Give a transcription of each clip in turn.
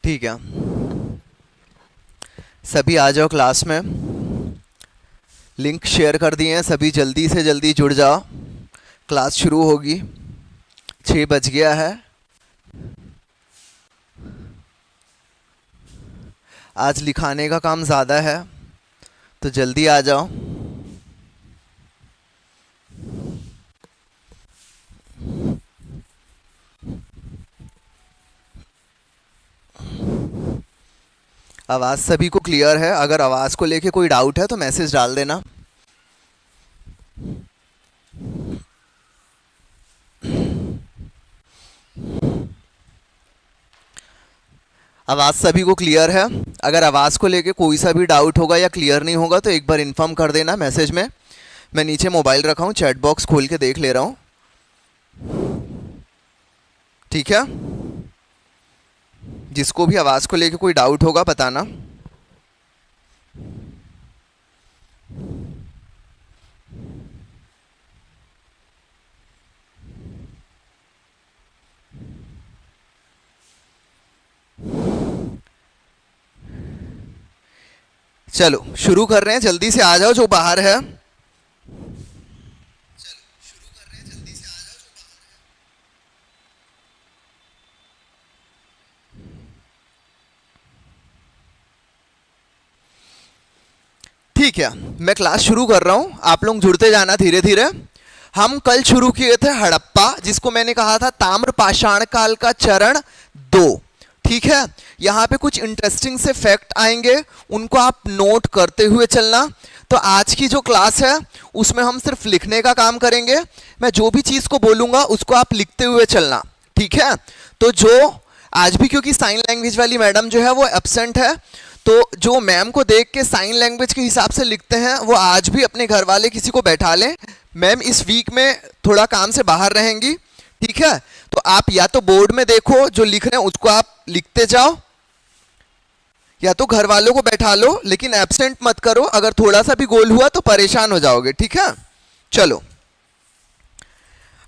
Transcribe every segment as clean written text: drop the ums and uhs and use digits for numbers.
ठीक है, सभी आ जाओ क्लास में। लिंक शेयर कर दिए हैं, सभी जल्दी से जल्दी जुड़ जाओ। क्लास शुरू होगी, 6 बज गया है। आज लिखाने का काम ज़्यादा है तो जल्दी आ जाओ। आवाज़ सभी को क्लियर है? अगर आवाज़ को लेके कोई डाउट है तो मैसेज डाल देना। आवाज़ सभी को क्लियर है? अगर आवाज़ को लेके कोई सा भी डाउट होगा या क्लियर नहीं होगा तो एक बार इन्फॉर्म कर देना मैसेज में। मैं नीचे मोबाइल रखा हूँ, चैट बॉक्स खोल के देख ले रहा हूँ। ठीक है, जिसको भी आवाज़ को लेके कोई डाउट होगा बताना। चलो शुरू कर रहे हैं, जल्दी से आ जाओ जो बाहर है। ठीक है, मैं क्लास शुरू कर रहा हूं, आप लोग जुड़ते जाना धीरे धीरे। हम कल शुरू किए थे हड़प्पा, जिसको मैंने कहा था ताम्र पाषाण काल का चरण 2। ठीक है, यहाँ पे कुछ इंटरेस्टिंग से फैक्ट आएंगे, उनको आप नोट करते हुए चलना। तो आज की जो क्लास है उसमें हम सिर्फ लिखने का काम करेंगे। मैं जो भी चीज़ को बोलूँगा उसको आप लिखते हुए चलना। ठीक है, तो जो आज भी क्योंकि साइन लैंग्वेज वाली मैडम जो है वो एब्सेंट है, तो जो मैम को देख के साइन लैंग्वेज के हिसाब से लिखते हैं वो आज भी अपने घर वाले किसी को बैठा लें। मैम इस वीक में थोड़ा काम से बाहर रहेंगी। ठीक है, तो आप या तो बोर्ड में देखो, जो लिख रहे हैं उसको आप लिखते जाओ, या तो घर वालों को बैठा लो, लेकिन एब्सेंट मत करो। अगर थोड़ा सा भी गोल हुआ तो परेशान हो जाओगे। ठीक है, चलो।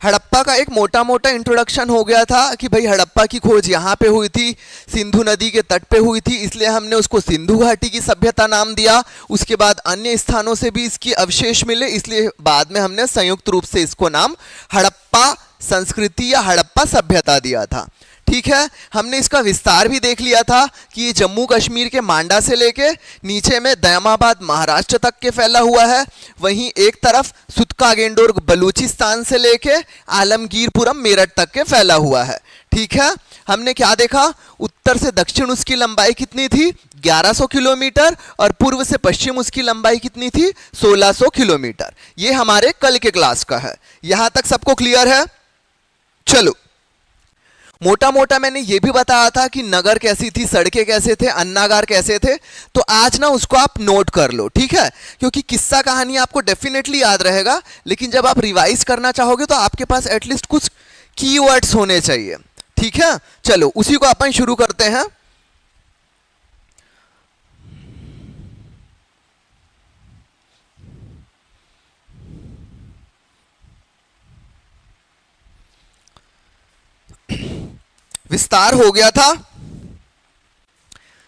हड़प्पा का एक मोटा मोटा इंट्रोडक्शन हो गया था कि भाई हड़प्पा की खोज यहाँ पे हुई थी, सिंधु नदी के तट पे हुई थी, इसलिए हमने उसको सिंधु घाटी की सभ्यता नाम दिया। उसके बाद अन्य स्थानों से भी इसकी अवशेष मिले, इसलिए बाद में हमने संयुक्त रूप से इसको नाम हड़प्पा संस्कृति या हड़प्पा सभ्यता दिया था। ठीक है, हमने इसका विस्तार भी देख लिया था कि ये जम्मू कश्मीर के मांडा से लेके नीचे में दयामाबाद महाराष्ट्र तक के फैला हुआ है। वहीं एक तरफ सुतका-गेंडोर बलूचिस्तान से लेके आलमगीरपुरम मेरठ तक के फैला हुआ है। ठीक है, हमने क्या देखा, उत्तर से दक्षिण उसकी लंबाई कितनी थी, 1100 किलोमीटर, और पूर्व से पश्चिम उसकी लंबाई कितनी थी, 1600 किलोमीटर। ये हमारे कल के क्लास का है। यहां तक सबको क्लियर है? चलो, मोटा मोटा मैंने ये भी बताया था कि नगर कैसी थी, सड़कें कैसे थे, अन्नागार कैसे थे। तो आज ना उसको आप नोट कर लो। ठीक है, क्योंकि किस्सा कहानी आपको डेफिनेटली याद रहेगा, लेकिन जब आप रिवाइज करना चाहोगे तो आपके पास एटलीस्ट कुछ कीवर्ड्स होने चाहिए। ठीक है, चलो उसी को अपन शुरू करते हैं। विस्तार हो गया था।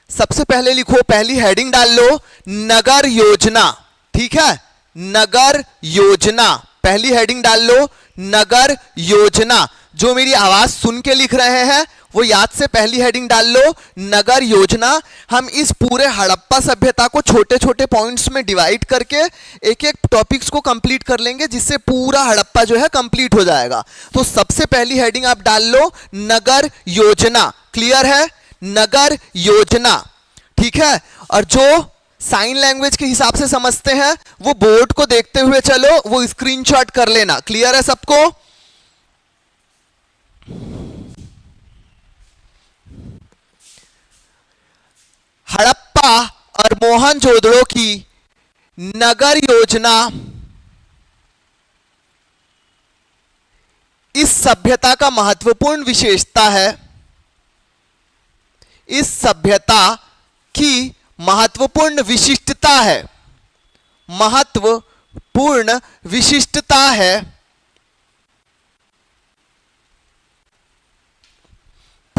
सबसे पहले लिखो, पहली हेडिंग डाल लो, नगर योजना। ठीक है, नगर योजना, पहली हेडिंग डाल लो, नगर योजना। जो मेरी आवाज सुन के लिख रहे हैं वो याद से पहली हेडिंग डाल लो, नगर योजना। हम इस पूरे हड़प्पा सभ्यता को छोटे छोटे पॉइंट्स में डिवाइड करके एक एक टॉपिक्स को कंप्लीट कर लेंगे, जिससे पूरा हड़प्पा जो है कंप्लीट हो जाएगा। तो सबसे पहली हेडिंग आप डाल लो, नगर योजना। क्लियर है? नगर योजना। ठीक है, और जो साइन लैंग्वेज के हिसाब से समझते हैं वो बोर्ड को देखते हुए चलो, वो स्क्रीनशॉट कर लेना। क्लियर है सबको? हड़प्पा और मोहनजोदड़ो की नगर योजना इस सभ्यता का महत्वपूर्ण विशेषता है। इस सभ्यता की महत्वपूर्ण विशिष्टता है, महत्वपूर्ण विशिष्टता है।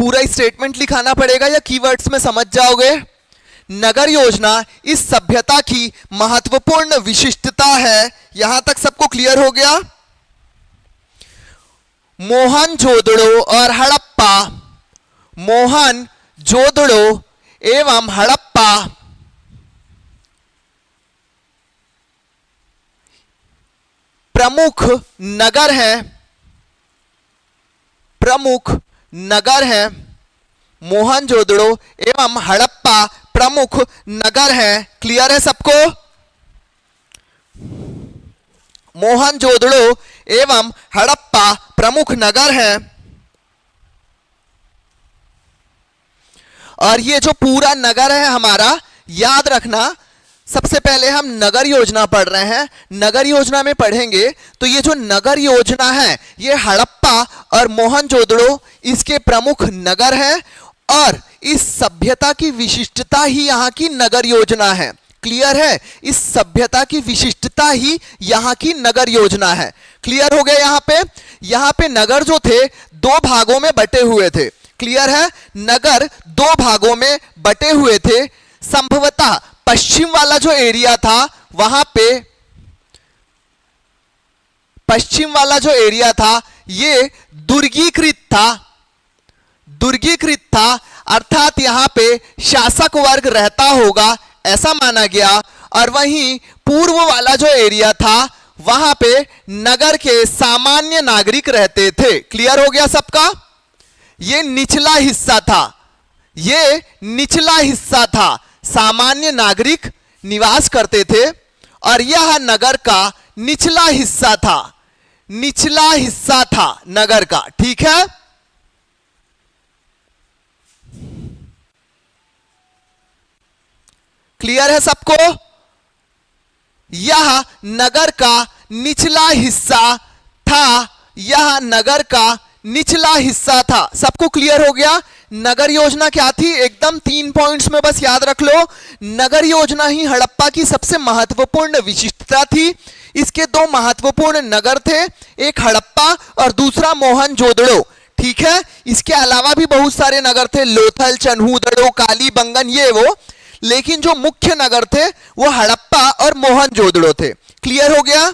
पूरा स्टेटमेंट लिखाना पड़ेगा या कीवर्ड्स में समझ जाओगे? नगर योजना इस सभ्यता की महत्वपूर्ण विशिष्टता है। यहां तक सबको क्लियर हो गया? मोहनजोदड़ो और हड़प्पा, मोहनजोदड़ो एवं हड़प्पा प्रमुख नगर हैं, प्रमुख नगर हैं। मोहनजोदड़ो एवं हड़प्पा प्रमुख नगर हैं। क्लियर है सबको? मोहनजोदड़ो एवं हड़प्पा प्रमुख नगर हैं। और ये जो पूरा नगर है हमारा, याद रखना, सबसे पहले हम नगर योजना पढ़ रहे हैं। नगर योजना में पढ़ेंगे तो ये जो नगर योजना है ये हड़प्पा और मोहनजोदड़ो इसके प्रमुख नगर हैं और इस सभ्यता की विशिष्टता ही यहाँ की नगर योजना है। क्लियर है? इस सभ्यता की विशिष्टता ही यहाँ की नगर योजना है। क्लियर हो गया? यहाँ पे नगर जो थे दो भागों में बटे हुए थे। क्लियर है? नगर दो भागों में बटे हुए थे। संभवतः पश्चिम वाला जो एरिया था वहां पे, पश्चिम वाला जो एरिया था ये दुर्गीकृत था, दुर्गीकृत था, अर्थात यहां पे शासक वर्ग रहता होगा ऐसा माना गया। और वहीं पूर्व वाला जो एरिया था वहां पे नगर के सामान्य नागरिक रहते थे। क्लियर हो गया सबका? ये निचला हिस्सा था, ये निचला हिस्सा था, सामान्य नागरिक निवास करते थे और यह नगर का निचला हिस्सा था, निचला हिस्सा था नगर का। ठीक है? क्लियर है सबको? यह नगर का निचला हिस्सा था, यह नगर का निचला हिस्सा था। सबको क्लियर हो गया? नगर योजना क्या थी? एकदम 3 पॉइंट्स में बस याद रख लो। नगर योजना ही हड़प्पा की सबसे महत्वपूर्ण विशिष्टता थी। इसके दो महत्वपूर्ण नगर थे, एक हड़प्पा और दूसरा मोहनजोदड़ो। ठीक है? इसके अलावा भी बहुत सारे नगर थे, लोथल, चन्हूदड़ो, कालीबंगन, ये वो, लेकिन जो मुख्य नगर थे वो हड़प्पा और मोहनजोदड़ो थे। क्लियर हो गया?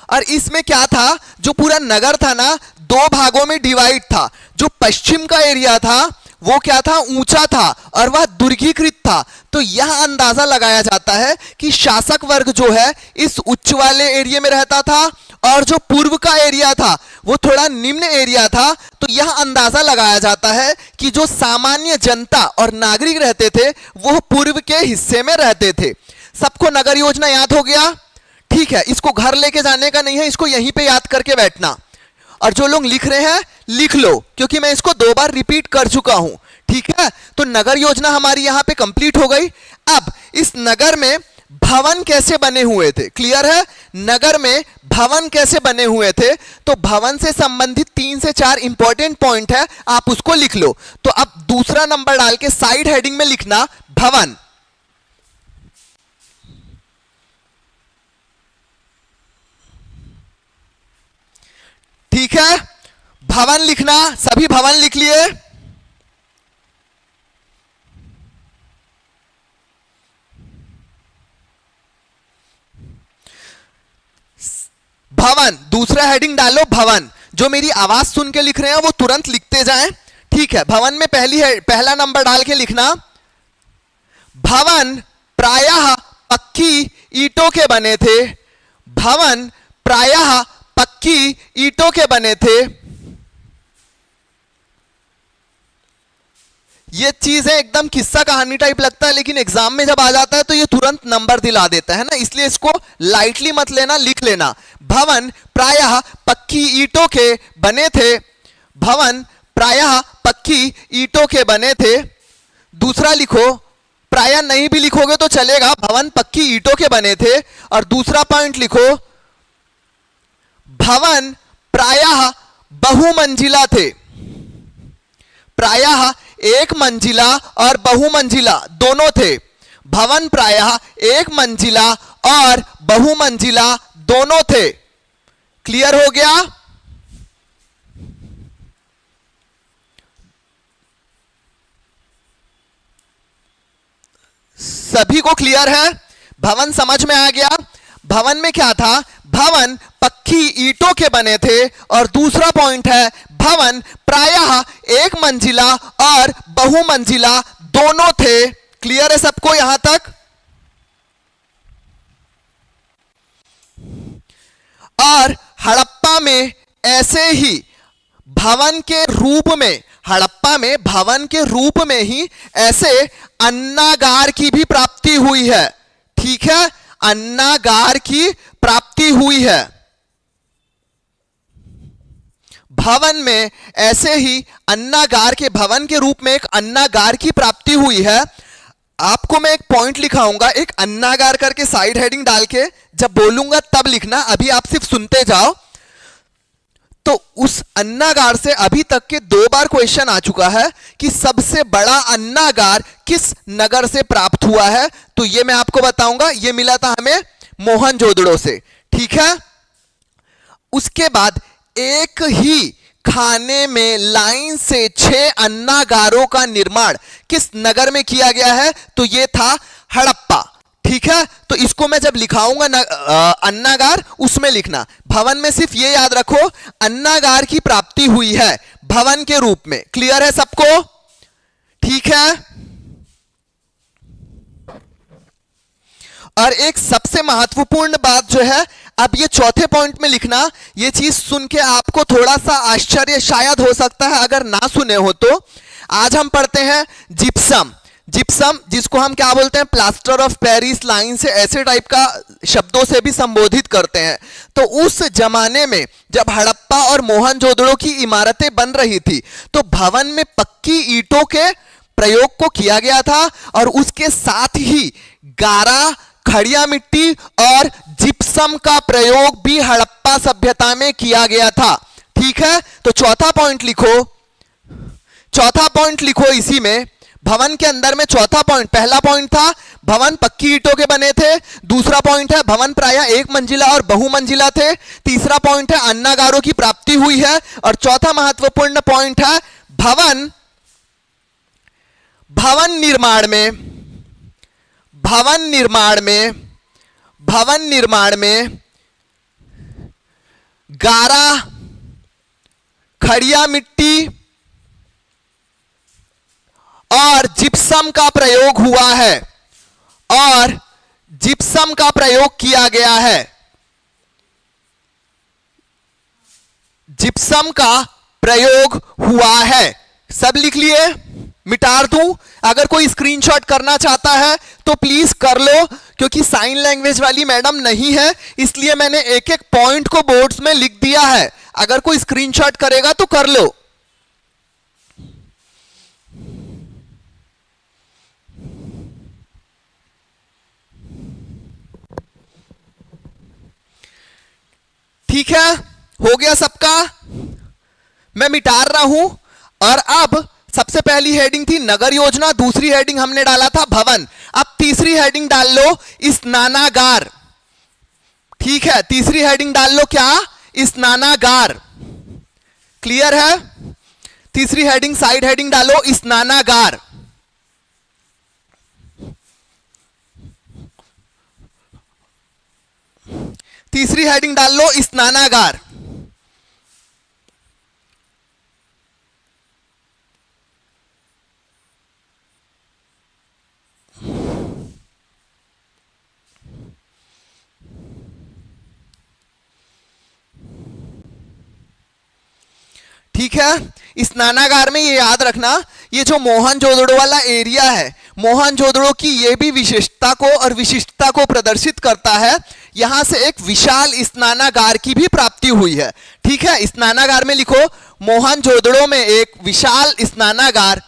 और इसमें क्या था, जो पूरा नगर था ना दो भागों में डिवाइड था। जो पश्चिम का एरिया था वो क्या था, ऊंचा था और वह दुर्गीकृत था। तो यह अंदाजा लगाया जाता है कि शासक वर्ग जो है इस उच्च वाले एरिया में रहता था और जो पूर्व का एरिया था वो थोड़ा निम्न एरिया था। तो यह अंदाजा लगाया जाता है कि जो सामान्य जनता और नागरिक रहते थे वो पूर्व के हिस्से में रहते थे। सबको नगर योजना याद हो गया? ठीक है, इसको घर लेके जाने का नहीं है, इसको यहीं पे याद करके बैठना। और जो लोग लिख रहे हैं लिख लो, क्योंकि मैं इसको 2 बार रिपीट कर चुका हूं। ठीक है? तो नगर योजना हमारी यहां पे कंप्लीट हो गई। अब इस नगर में भवन कैसे बने हुए थे? क्लियर है? नगर में भवन कैसे बने हुए थे? तो भवन से संबंधित 3 से 4 इंपॉर्टेंट पॉइंट है, आप उसको लिख लो। तो अब दूसरा नंबर डाल के साइड हेडिंग में लिखना भवन। ठीक है? भवन लिखना, सभी भवन लिख लिए? भवन, दूसरा हेडिंग डालो भवन। जो मेरी आवाज सुन के लिख रहे हैं वो तुरंत लिखते जाएं। ठीक है? भवन में पहला नंबर डाल के लिखना, भवन प्रायः पक्की ईंटों के बने थे। भवन प्रायः पक्की ईंटों के बने थे। ये चीजें एकदम किस्सा कहानी टाइप लगता है, लेकिन एग्जाम में जब आ जाता है तो ये तुरंत नंबर दिला देता है ना, इसलिए इसको लाइटली मत लेना, लिख लेना। भवन प्रायः पक्की ईंटों के बने थे। भवन प्रायः पक्की ईंटों के बने थे। दूसरा लिखो, प्रायः नहीं भी लिखोगे तो चलेगा, भवन पक्की ईंटों के बने थे। और दूसरा पॉइंट लिखो, भवन प्रायः बहुमंजिला थे। प्रायः एक मंजिला और बहुमंजिला दोनों थे। भवन प्रायः एक मंजिला और बहुमंजिला दोनों थे। क्लियर हो गया? सभी को क्लियर है? भवन समझ में आ गया? भवन में क्या था? भवन पक्की ईंटों के बने थे। और दूसरा पॉइंट है, भवन प्रायः एक मंजिला और बहुमंजिला दोनों थे। क्लियर है सबको यहां तक? और हड़प्पा में ऐसे ही भवन के रूप में, हड़प्पा में भवन के रूप में ही ऐसे अन्नागार की भी प्राप्ति हुई है। ठीक है, अन्नागार की प्राप्ति हुई है। भवन में ऐसे ही अन्नागार के, भवन के रूप में एक अन्नागार की प्राप्ति हुई है। आपको मैं एक पॉइंट लिखाऊंगा, एक अन्नागार करके साइड हेडिंग डाल के, जब बोलूंगा तब लिखना, अभी आप सिर्फ सुनते जाओ। तो उस अन्नागार से अभी तक के 2 बार क्वेश्चन आ चुका है कि सबसे बड़ा अन्नागार किस नगर से प्राप्त हुआ है। तो ये मैं आपको बताऊंगा, ये मिला था हमें मोहनजोदड़ो से। ठीक है, उसके बाद एक ही खाने में लाइन से 6 अन्नागारों का निर्माण किस नगर में किया गया है? तो ये था हड़प्पा। ठीक है, तो इसको मैं जब लिखाऊंगा अन्नागार, उसमें लिखना। भवन में सिर्फ ये याद रखो, अन्नागार की प्राप्ति हुई है भवन के रूप में। क्लियर है सबको? ठीक है। और एक सबसे महत्वपूर्ण बात जो है, अब ये चौथे पॉइंट में लिखना, ये चीज सुन के आपको थोड़ा सा आश्चर्य शायद हो सकता है अगर ना सुने हो तो। आज हम पढ़ते हैं जिप्सम। जिप्सम जिसको हम क्या बोलते हैं? प्लास्टर ऑफ पेरिस, लाइन से ऐसे टाइप का शब्दों से भी संबोधित करते हैं। तो उस जमाने में जब हड़प्पा और मोहनजोदड़ो की इमारतें बन रही थी, तो भवन में पक्की ईंटों के प्रयोग को किया गया था और उसके साथ ही गारा, खड़िया मिट्टी और जिप्सम का प्रयोग भी हड़प्पा सभ्यता में किया गया था। ठीक है, तो चौथा पॉइंट लिखो, चौथा पॉइंट लिखो इसी में। भवन के अंदर में चौथा पॉइंट, पहला पॉइंट था भवन पक्की ईंटों के बने थे। दूसरा पॉइंट है भवन प्रायः एक मंजिला और बहुमंजिला थे। तीसरा पॉइंट है अन्नागारों की प्राप्ति हुई है। और चौथा महत्वपूर्ण पॉइंट है भवन निर्माण में गारा, खड़िया मिट्टी और जिप्सम का प्रयोग हुआ है, और जिप्सम का प्रयोग किया गया है। जिप्सम का प्रयोग हुआ है। सब लिख लिए? मिटा दूं? अगर कोई स्क्रीनशॉट करना चाहता है तो प्लीज कर लो, क्योंकि साइन लैंग्वेज वाली मैडम नहीं है, इसलिए मैंने एक एक पॉइंट को बोर्ड्स में लिख दिया है। अगर कोई स्क्रीनशॉट करेगा तो कर लो। ठीक है, हो गया सबका? मैं मिटा रहा हूं। और अब सबसे पहली हेडिंग थी नगर योजना, दूसरी हेडिंग हमने डाला था भवन। अब तीसरी हेडिंग डाल लो स्नानागार। ठीक है, तीसरी हेडिंग डाल लो क्या? स्नानागार। क्लियर है? तीसरी हेडिंग, साइड हेडिंग डालो स्नानागार। तीसरी हेडिंग डाल लो स्नानागार। ठीक है, स्नानागार में ये याद रखना, ये जो मोहनजोदड़ो वाला एरिया है, मोहनजोदड़ो की ये भी विशेषता को और विशिष्टता को प्रदर्शित करता है। यहां से एक विशाल स्नानागार की भी प्राप्ति हुई है। ठीक है, स्नानागार में लिखो मोहनजोदड़ो में एक विशाल स्नानागार,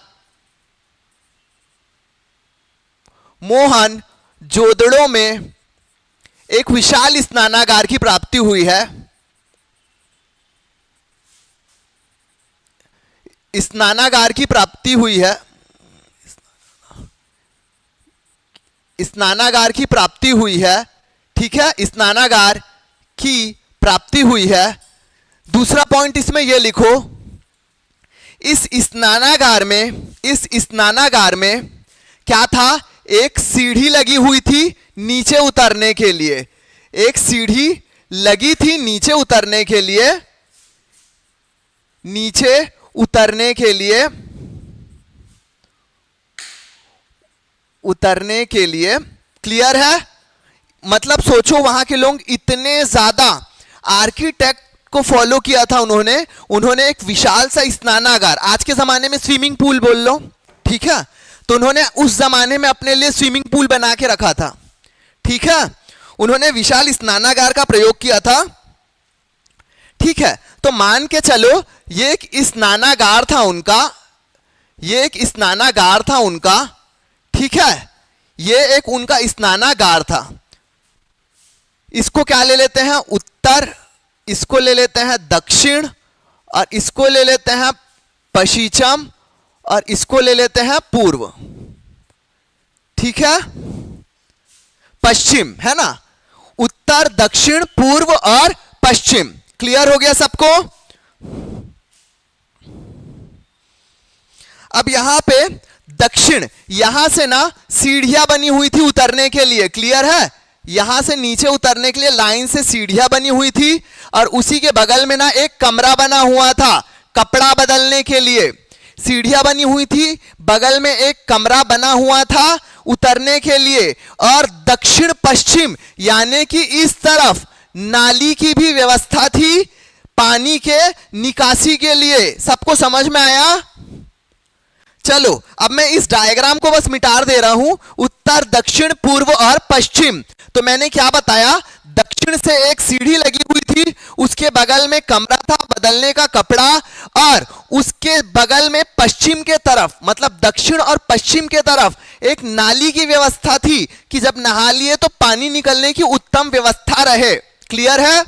मोहनजोदड़ो में एक विशाल स्नानागार की प्राप्ति हुई है। स्नानागार की प्राप्ति हुई है। स्नानागार की प्राप्ति हुई है। ठीक है, स्नानागार की प्राप्ति हुई है। दूसरा पॉइंट इसमें यह लिखो, इस स्नानागार में क्या था? एक सीढ़ी लगी हुई थी नीचे उतरने के लिए, एक सीढ़ी लगी थी नीचे उतरने के लिए, नीचे उतरने के लिए, उतरने के लिए। क्लियर है? मतलब सोचो वहां के लोग इतने ज्यादा आर्किटेक्ट को फॉलो किया था उन्होंने एक विशाल सा स्नानागार, आज के जमाने में स्विमिंग पूल बोल लो, ठीक है, तो उन्होंने उस जमाने में अपने लिए स्विमिंग पूल बना के रखा था, ठीक है, उन्होंने विशाल स्नानागार का प्रयोग किया था, ठीक है। तो मान के चलो ये एक स्नानागार था उनका, ये एक स्नानागार था उनका, ठीक है, ये एक उनका स्नानागार था। इसको क्या ले लेते हैं? उत्तर, इसको ले लेते हैं दक्षिण, और इसको ले लेते हैं पश्चिम, और इसको ले लेते हैं पूर्व, ठीक है, पश्चिम, है ना, उत्तर, दक्षिण, पूर्व और पश्चिम। क्लियर हो गया सबको? अब यहां पे दक्षिण, यहां से ना सीढ़ियां बनी हुई थी उतरने के लिए, क्लियर है, यहां से नीचे उतरने के लिए लाइन से सीढ़ियां बनी हुई थी, और उसी के बगल में ना एक कमरा बना हुआ था कपड़ा बदलने के लिए। सीढ़ियां बनी हुई थी, बगल में एक कमरा बना हुआ था उतरने के लिए, और दक्षिण पश्चिम यानी कि इस तरफ नाली की भी व्यवस्था थी पानी के निकासी के लिए। सबको समझ में आया? चलो अब मैं इस डायग्राम को बस मिटा दे रहा हूं, उत्तर, दक्षिण, पूर्व और पश्चिम। तो मैंने क्या बताया? दक्षिण से एक सीढ़ी लगी हुई थी, उसके बगल में कमरा था बदलने का कपड़ा, और उसके बगल में पश्चिम के तरफ, मतलब दक्षिण और पश्चिम के तरफ एक नाली की व्यवस्था थी कि जब नहा लिए तो पानी निकलने की उत्तम व्यवस्था रहे। क्लियर है?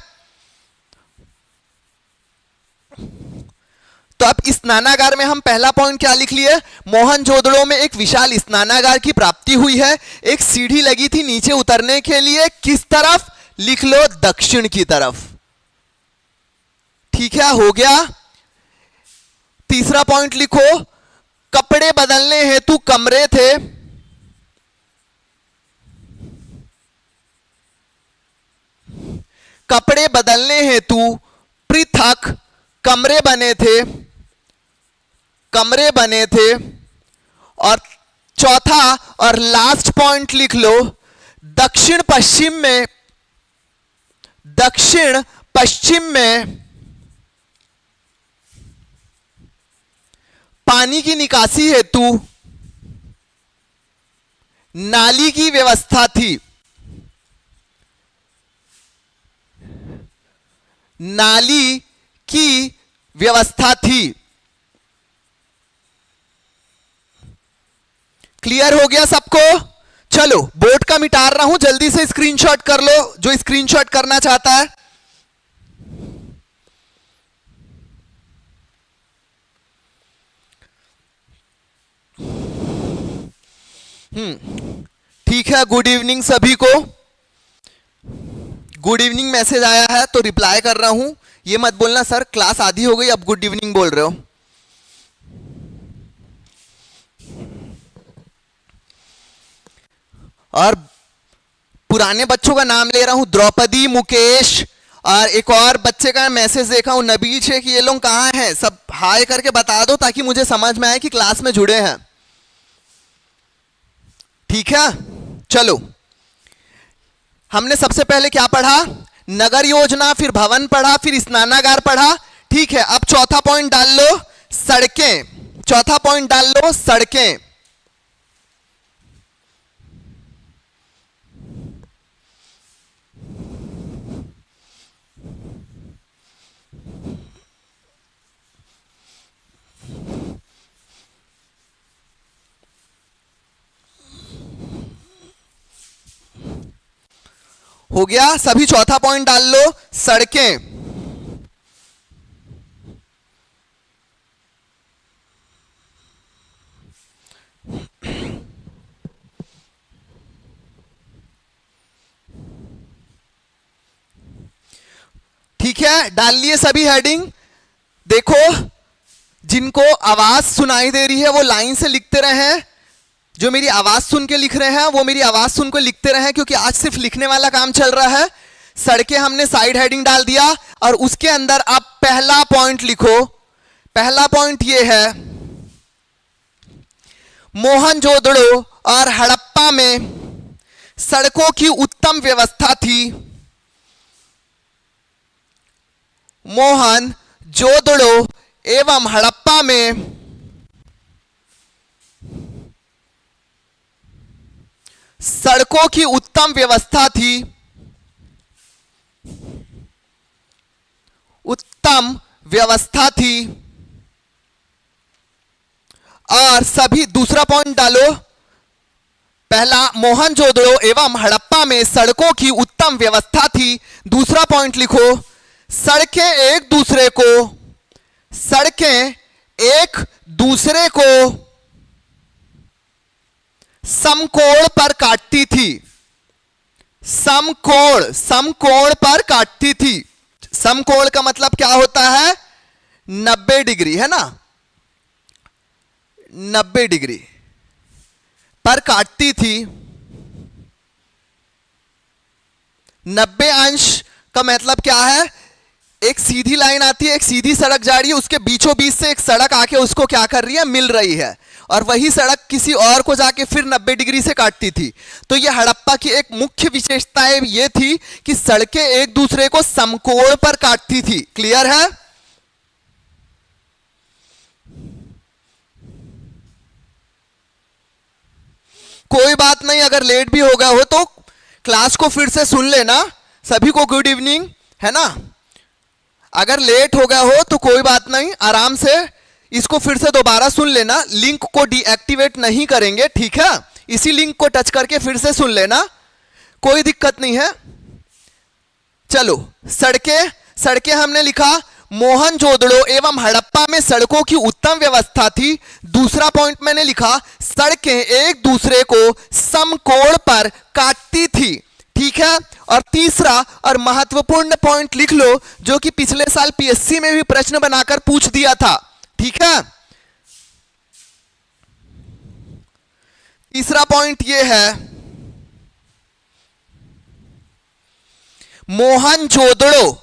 तो अब इस स्नानागार में हम पहला पॉइंट क्या लिख लिए? मोहनजोदड़ो में एक विशाल स्नानागार की प्राप्ति हुई है, एक सीढ़ी लगी थी नीचे उतरने के लिए, किस तरफ? लिख लो, दक्षिण की तरफ, ठीक है, हो गया। तीसरा पॉइंट लिखो, कपड़े बदलने हेतु कमरे थे, कपड़े बदलने हेतु पृथक कमरे बने थे, कमरे बने थे। और चौथा और लास्ट पॉइंट लिख लो, दक्षिण पश्चिम में, दक्षिण पश्चिम में पानी की निकासी हेतु नाली की व्यवस्था थी, नाली की व्यवस्था थी। क्लियर हो गया सबको? चलो बोर्ड का मिटा रहा हूं, जल्दी से स्क्रीनशॉट कर लो जो स्क्रीनशॉट करना चाहता है। ठीक है, गुड इवनिंग सभी को। गुड इवनिंग मैसेज आया है तो रिप्लाई कर रहा हूं। ये मत बोलना सर क्लास आधी हो गई अब गुड इवनिंग बोल रहे हो। और पुराने बच्चों का नाम ले रहा हूं, द्रौपदी, मुकेश, और एक और बच्चे का मैसेज देखा हूं नबील शेख। ये लोग कहां हैं? सब हाय करके बता दो ताकि मुझे समझ में आए कि क्लास में जुड़े हैं। ठीक है, चलो हमने सबसे पहले क्या पढ़ा? नगर योजना, फिर भवन पढ़ा, फिर स्नानागार पढ़ा। ठीक है, अब चौथा पॉइंट डाल लो, सड़कें। चौथा पॉइंट डाल लो, सड़कें। हो गया, सभी चौथा पॉइंट डाल लो, सड़कें। ठीक है, डाल लिए सभी हेडिंग। देखो जिनको आवाज सुनाई दे रही है वो लाइन से लिखते रहे, जो मेरी आवाज सुन के लिख रहे हैं वो मेरी आवाज सुन के लिखते रहे, क्योंकि आज सिर्फ लिखने वाला काम चल रहा है। सड़कें हमने साइड हेडिंग डाल दिया और उसके अंदर आप पहला पॉइंट लिखो। पहला पॉइंट ये है, मोहनजोदड़ो और हड़प्पा में सड़कों की उत्तम व्यवस्था थी। मोहनजोदड़ो एवं हड़प्पा में सड़कों की उत्तम व्यवस्था थी। उत्तम व्यवस्था थी। और सभी, दूसरा पॉइंट डालो। पहला, मोहनजोदड़ो एवं हड़प्पा में सड़कों की उत्तम व्यवस्था थी। दूसरा पॉइंट लिखो, सड़कें एक दूसरे को समकोण पर काटती थी। समकोण पर काटती थी। समकोण का मतलब क्या होता है? 90 डिग्री, है ना? 90 डिग्री पर काटती थी। 90 अंश का मतलब क्या है? एक सीधी लाइन आती है, एक सीधी सड़क जा रही है, उसके बीचों बीच से एक सड़क आके उसको क्या कर रही है? मिल रही है, और वही सड़क किसी और को जाके फिर 90 डिग्री से काटती थी। तो ये हड़प्पा की एक मुख्य विशेषता ये थी कि सड़कें एक दूसरे को समकोण पर काटती थी। क्लियर है? कोई बात नहीं, अगर लेट भी हो गया हो तो क्लास को फिर से सुन लेना। सभी को गुड इवनिंग, है ना? अगर लेट हो गया हो तो कोई बात नहीं, आराम से इसको फिर से दोबारा सुन लेना। लिंक को डीएक्टिवेट नहीं करेंगे, ठीक है? इसी लिंक को टच करके फिर से सुन लेना, कोई दिक्कत नहीं है। चलो, सड़कें हमने लिखा, मोहनजोदड़ो एवं हड़प्पा में सड़कों की उत्तम व्यवस्था थी। दूसरा पॉइंट मैंने लिखा, सड़कें एक दूसरे को समकोण पर काटती थी। ठीक है? और तीसरा और महत्वपूर्ण पॉइंट लिख लो, जो कि पिछले साल पीएससी में भी प्रश्न बनाकर पूछ दिया था। ठीक है? तीसरा पॉइंट यह है, मोहनजोदड़ो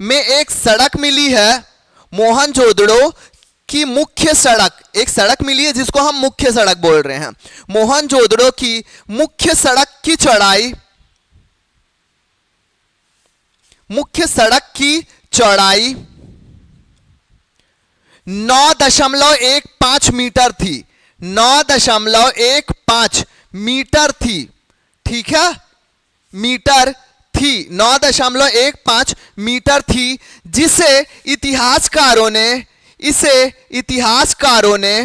में एक सड़क मिली है। मोहनजोदड़ो की मुख्य सड़क, एक सड़क मिली है जिसको हम मुख्य सड़क बोल रहे हैं। मोहनजोदड़ो की मुख्य सड़क की चौड़ाई 9.15 मीटर थी। 9.15 मीटर थी। ठीक है? मीटर थी, 9.15 मीटर थी, जिसे इतिहासकारों ने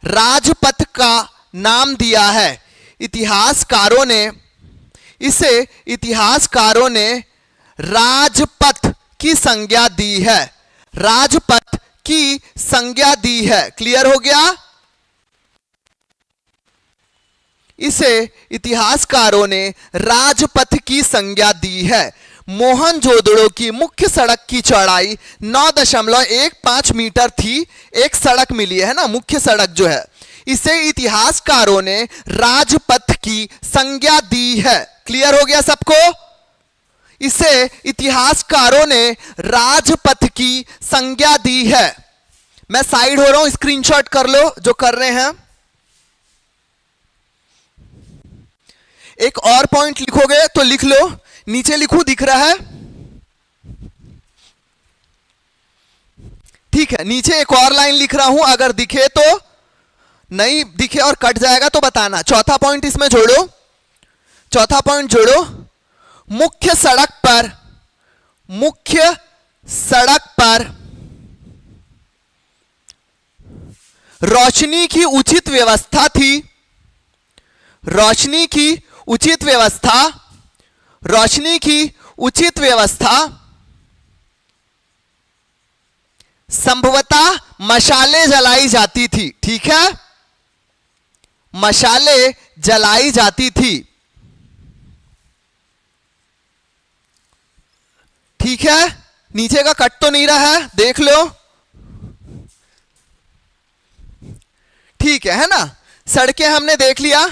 राजपथ का नाम दिया है। इतिहासकारों ने राजपथ की संज्ञा दी है। राजपथ की संज्ञा दी है। क्लियर हो गया? इसे इतिहासकारों ने राजपथ की संज्ञा दी है। मोहनजोदड़ो की मुख्य सड़क की चौड़ाई 9.15 मीटर थी। एक सड़क मिली है ना, मुख्य सड़क जो है, इसे इतिहासकारों ने राजपथ की संज्ञा दी है। क्लियर हो गया सबको? इसे इतिहासकारों ने राजपथ की संज्ञा दी है। मैं साइड हो रहा हूं, स्क्रीनशॉट कर लो जो कर रहे हैं। एक और पॉइंट लिखोगे तो लिख लो, नीचे लिखूं, दिख रहा है? ठीक है, नीचे एक और लाइन लिख रहा हूं, अगर दिखे तो, नहीं दिखे और कट जाएगा तो बताना। चौथा पॉइंट इसमें जोड़ो। चौथा पॉइंट जोड़ो, मुख्य सड़क पर रोशनी की उचित व्यवस्था थी। रोशनी की उचित व्यवस्था संभवतः मशालें जलाई जाती थी। ठीक है? मशालें जलाई जाती थी। ठीक है? नीचे का कट तो नहीं रहा है, देख लो। ठीक है ना। सड़कें हमने देख लिया।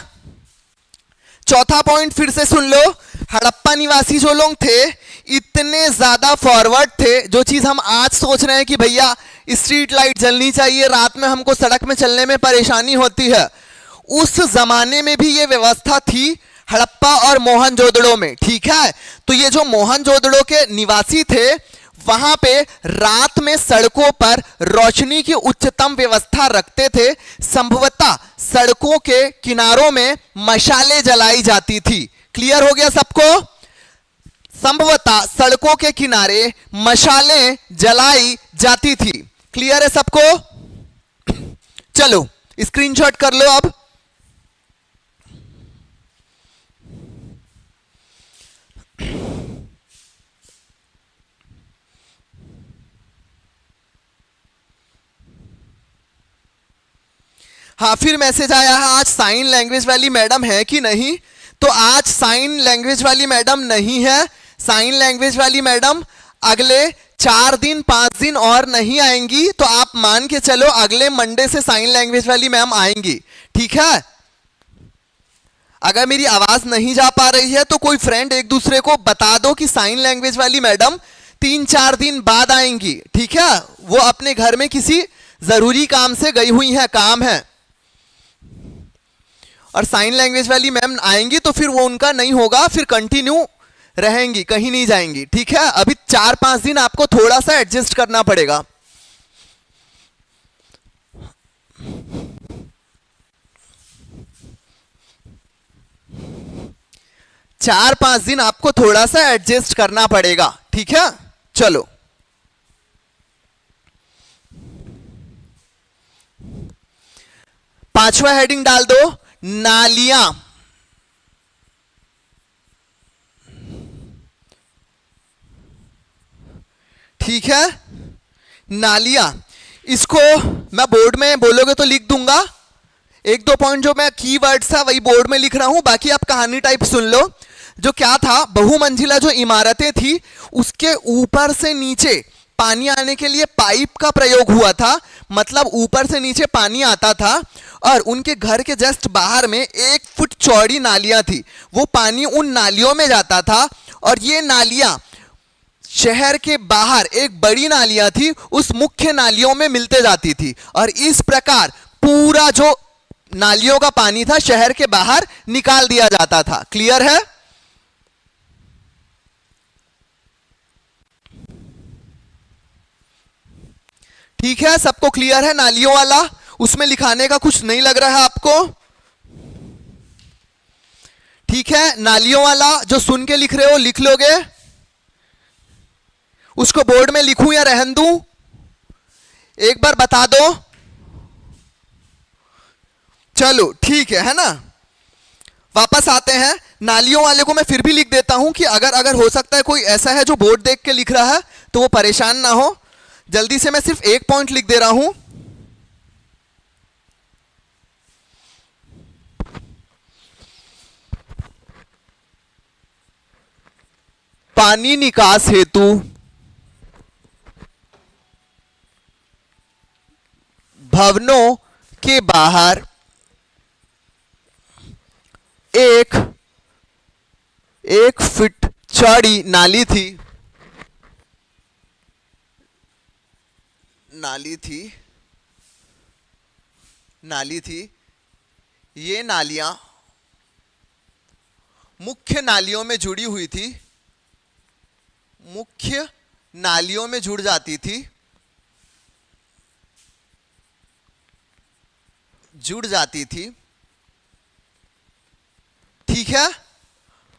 चौथा पॉइंट फिर से सुन लो। हड़प्पा निवासी जो लोग थे इतने ज्यादा फॉरवर्ड थे, जो चीज हम आज सोच रहे हैं कि भैया स्ट्रीट लाइट जलनी चाहिए, रात में हमको सड़क में चलने में परेशानी होती है, उस जमाने में भी ये व्यवस्था थी हड़प्पा और मोहनजोदड़ो में। ठीक है, तो ये जो मोहनजोदड़ो के निवासी थे वहां पे रात में सड़कों पर रोशनी की उच्चतम व्यवस्था रखते थे। संभवतः सड़कों के किनारों में मशालें जलाई जाती थी। क्लियर हो गया सबको? संभवतः सड़कों के किनारे मशालें जलाई जाती थी। क्लियर है सबको? चलो स्क्रीनशॉट कर लो अब। हाँ, फिर मैसेज आया है आज साइन लैंग्वेज वाली मैडम है कि नहीं। तो आज साइन लैंग्वेज वाली मैडम नहीं है। साइन लैंग्वेज वाली मैडम अगले 4 दिन 5 दिन और नहीं आएंगी, तो आप मान के चलो अगले मंडे से साइन लैंग्वेज वाली मैम आएंगी। ठीक है, अगर मेरी आवाज नहीं जा पा रही है तो कोई फ्रेंड एक दूसरे को बता दो कि साइन लैंग्वेज वाली मैडम 3-4 दिन बाद आएंगी। ठीक है, वो अपने घर में किसी जरूरी काम से गई हुई है, काम है, और साइन लैंग्वेज वाली मैम आएंगी तो फिर वो उनका नहीं होगा, फिर कंटिन्यू रहेंगी, कहीं नहीं जाएंगी। ठीक है, अभी 4-5 दिन आपको थोड़ा सा एडजस्ट करना पड़ेगा। चार 5 दिन आपको थोड़ा सा एडजस्ट करना पड़ेगा। ठीक है, चलो पांचवा हेडिंग डाल दो, नालियां। ठीक है, नालियां, इसको मैं बोर्ड में बोलोगे तो लिख दूंगा। 1-2 पॉइंट जो मैं कीवर्ड्स था वही बोर्ड में लिख रहा हूं, बाकी आप कहानी टाइप सुन लो। जो क्या था, बहुमंजिला जो इमारतें थी उसके ऊपर से नीचे पानी आने के लिए पाइप का प्रयोग हुआ था। मतलब ऊपर से नीचे पानी आता था और उनके घर के जस्ट बाहर में 1 फुट चौड़ी नालियां थी। वो पानी उन नालियों में जाता था और ये नालियां शहर के बाहर एक बड़ी नालियां थी, उस मुख्य नालियों में मिलते जाती थी और इस प्रकार पूरा जो नालियों का पानी था शहर के बाहर निकाल दिया जाता था। क्लियर है? ठीक है, सबको क्लियर है? नालियों वाला उसमें लिखाने का कुछ नहीं लग रहा है आपको? ठीक है, नालियों वाला जो सुन के लिख रहे हो लिख लोगे? उसको बोर्ड में लिखूं या रहन दूं? एक बार बता दो। चलो ठीक है ना। वापस आते हैं, नालियों वाले को मैं फिर भी लिख देता हूं कि अगर हो सकता है कोई ऐसा है जो बोर्ड देख के लिख रहा है तो वो परेशान ना हो। जल्दी से मैं सिर्फ एक पॉइंट लिख दे रहा हूं। पानी निकास हेतु भवनों के बाहर एक फीट चौड़ी नाली थी। ये नालियां मुख्य नालियों में जुड़ी हुई थी, मुख्य नालियों में जुड़ जाती थी, ठीक है।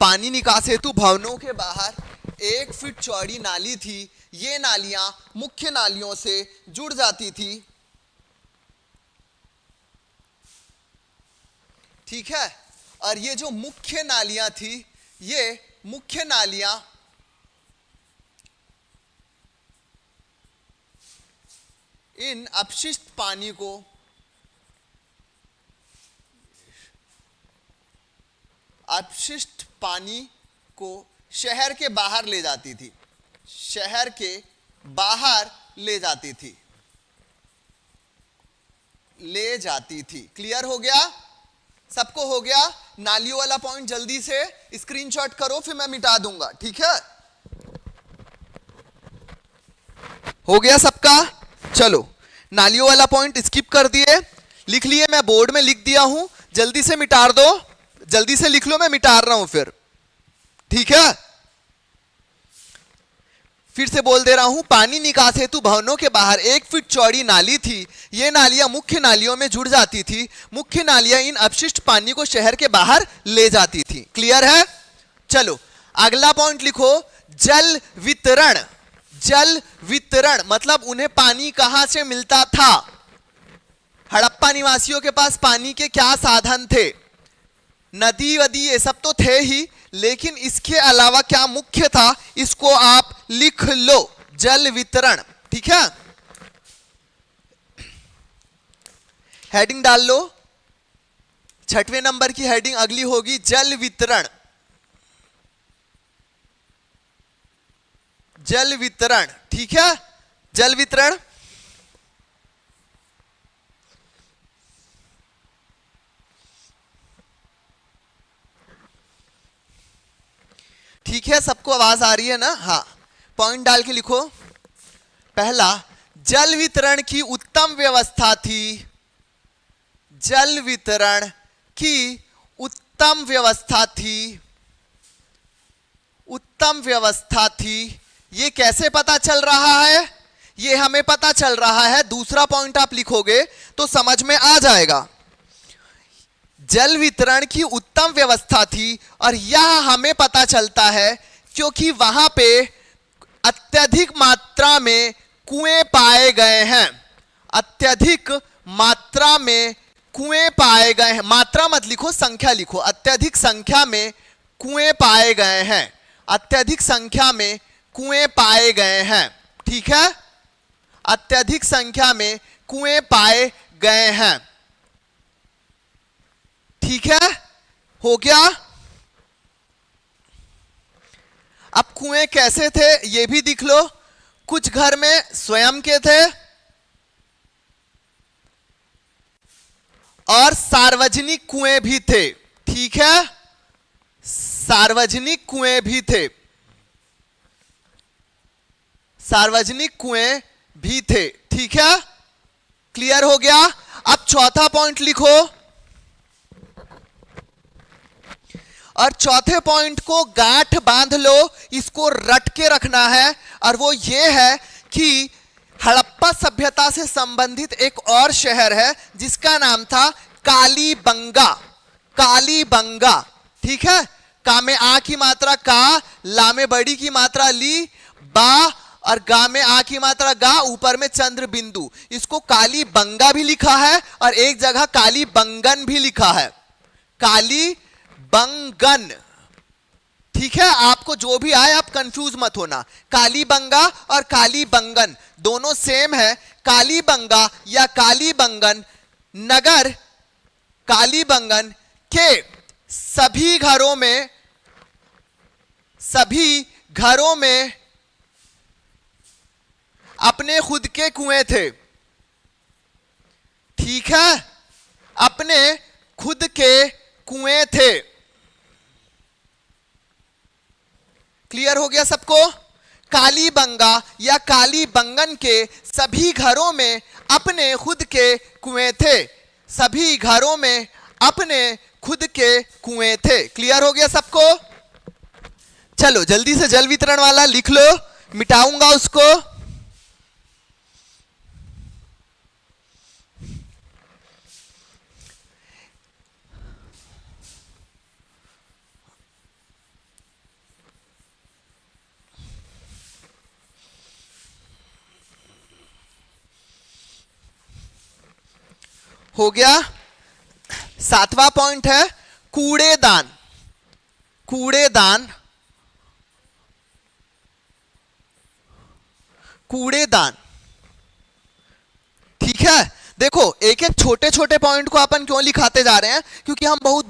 पानी निकास हेतु भवनों के बाहर 1 फीट चौड़ी नाली थी। ये नालियां मुख्य नालियों से जुड़ जाती थी। ठीक है, और ये जो मुख्य नालियां थी, ये मुख्य नालियां इन अपशिष्ट पानी को शहर के बाहर ले जाती थी, ले जाती थी। क्लियर हो गया? सबको हो गया? नालियों वाला पॉइंट जल्दी से स्क्रीनशॉट करो, फिर मैं मिटा दूंगा, ठीक है? हो गया सबका? चलो, नालियों वाला पॉइंट स्किप कर दिए, लिख लिए, मैं बोर्ड में लिख दिया हूं, जल्दी से मिटा दो, जल्दी से लिख लो, मैं मिटा रहा हूं ठीक है? फिर से बोल दे रहा हूं, पानी निकास हेतु भवनों के बाहर 1 फीट चौड़ी नाली थी। ये नालियां मुख्य नालियों में जुड़ जाती थी। मुख्य नालियां इन अपशिष्ट पानी को शहर के बाहर ले जाती थी। क्लियर है? चलो अगला पॉइंट लिखो, जल वितरण। जल वितरण मतलब उन्हें पानी कहां से मिलता था? हड़प्पा निवासियों के पास पानी के क्या साधन थे? नदी वदी ये सब तो थे ही, लेकिन इसके अलावा क्या मुख्य था? इसको आप लिख लो, जल वितरण, ठीक है? हेडिंग डाल लो, 6वें नंबर की हेडिंग अगली होगी जल वितरण। जल वितरण, ठीक है? जल वितरण ठीक है? सबको आवाज आ रही है ना? हाँ, पॉइंट डाल के लिखो। पहला, जल वितरण की उत्तम व्यवस्था थी। जल वितरण की उत्तम व्यवस्था थी। उत्तम व्यवस्था थी, ये कैसे पता चल रहा है? ये हमें पता चल रहा है, दूसरा पॉइंट आप लिखोगे तो समझ में आ जाएगा। जल वितरण की उत्तम व्यवस्था थी, और यह हमें पता चलता है क्योंकि वहां पे अत्यधिक मात्रा में कुएं पाए गए हैं। अत्यधिक मात्रा में कुएं पाए गए हैं। मात्रा मत लिखो, संख्या लिखो। अत्यधिक संख्या में कुएं पाए गए हैं। अत्यधिक संख्या में कुएं पाए गए हैं, ठीक है? अत्यधिक संख्या में कुएं पाए गए हैं, ठीक है? हो गया? अब कुएं कैसे थे ये भी दिख लो। कुछ घर में स्वयं के थे और सार्वजनिक कुएं भी थे, ठीक है? सार्वजनिक कुएं भी थे। सार्वजनिक कुएं भी थे, ठीक है? क्लियर हो गया? अब चौथा पॉइंट लिखो, और चौथे पॉइंट को गांठ बांध लो, इसको रट के रखना है, और वो ये है कि हड़प्पा सभ्यता से संबंधित एक और शहर है जिसका नाम था कालीबंगा। कालीबंगा, ठीक है? का में आ की मात्रा का, ला में बड़ी की मात्रा ली, बा, और गा में आ की मात्रा गा, ऊपर में चंद्र बिंदु। इसको कालीबंगा भी लिखा है और एक जगह कालीबंगन भी लिखा है। कालीबंगन, ठीक है? आपको जो भी आए आप कंफ्यूज मत होना। कालीबंगा और कालीबंगन दोनों सेम है। कालीबंगा या कालीबंगन नगर कालीबंगन के सभी घरों में अपने खुद के कुएं थे, ठीक है? अपने खुद के कुएं थे। क्लियर हो गया सबको? कालीबंगा या कालीबंगन के सभी घरों में अपने खुद के कुएं थे। सभी घरों में अपने खुद के कुएं थे। क्लियर हो गया सबको? चलो जल्दी से जल वितरण वाला लिख लो, मिटाऊंगा उसको। हो गया? 7वां पॉइंट है कूड़ेदान। कूड़ेदान, कूड़ेदान, ठीक है? देखो एक एक छोटे छोटे पॉइंट को अपन क्यों लिखाते जा रहे हैं? क्योंकि हम बहुत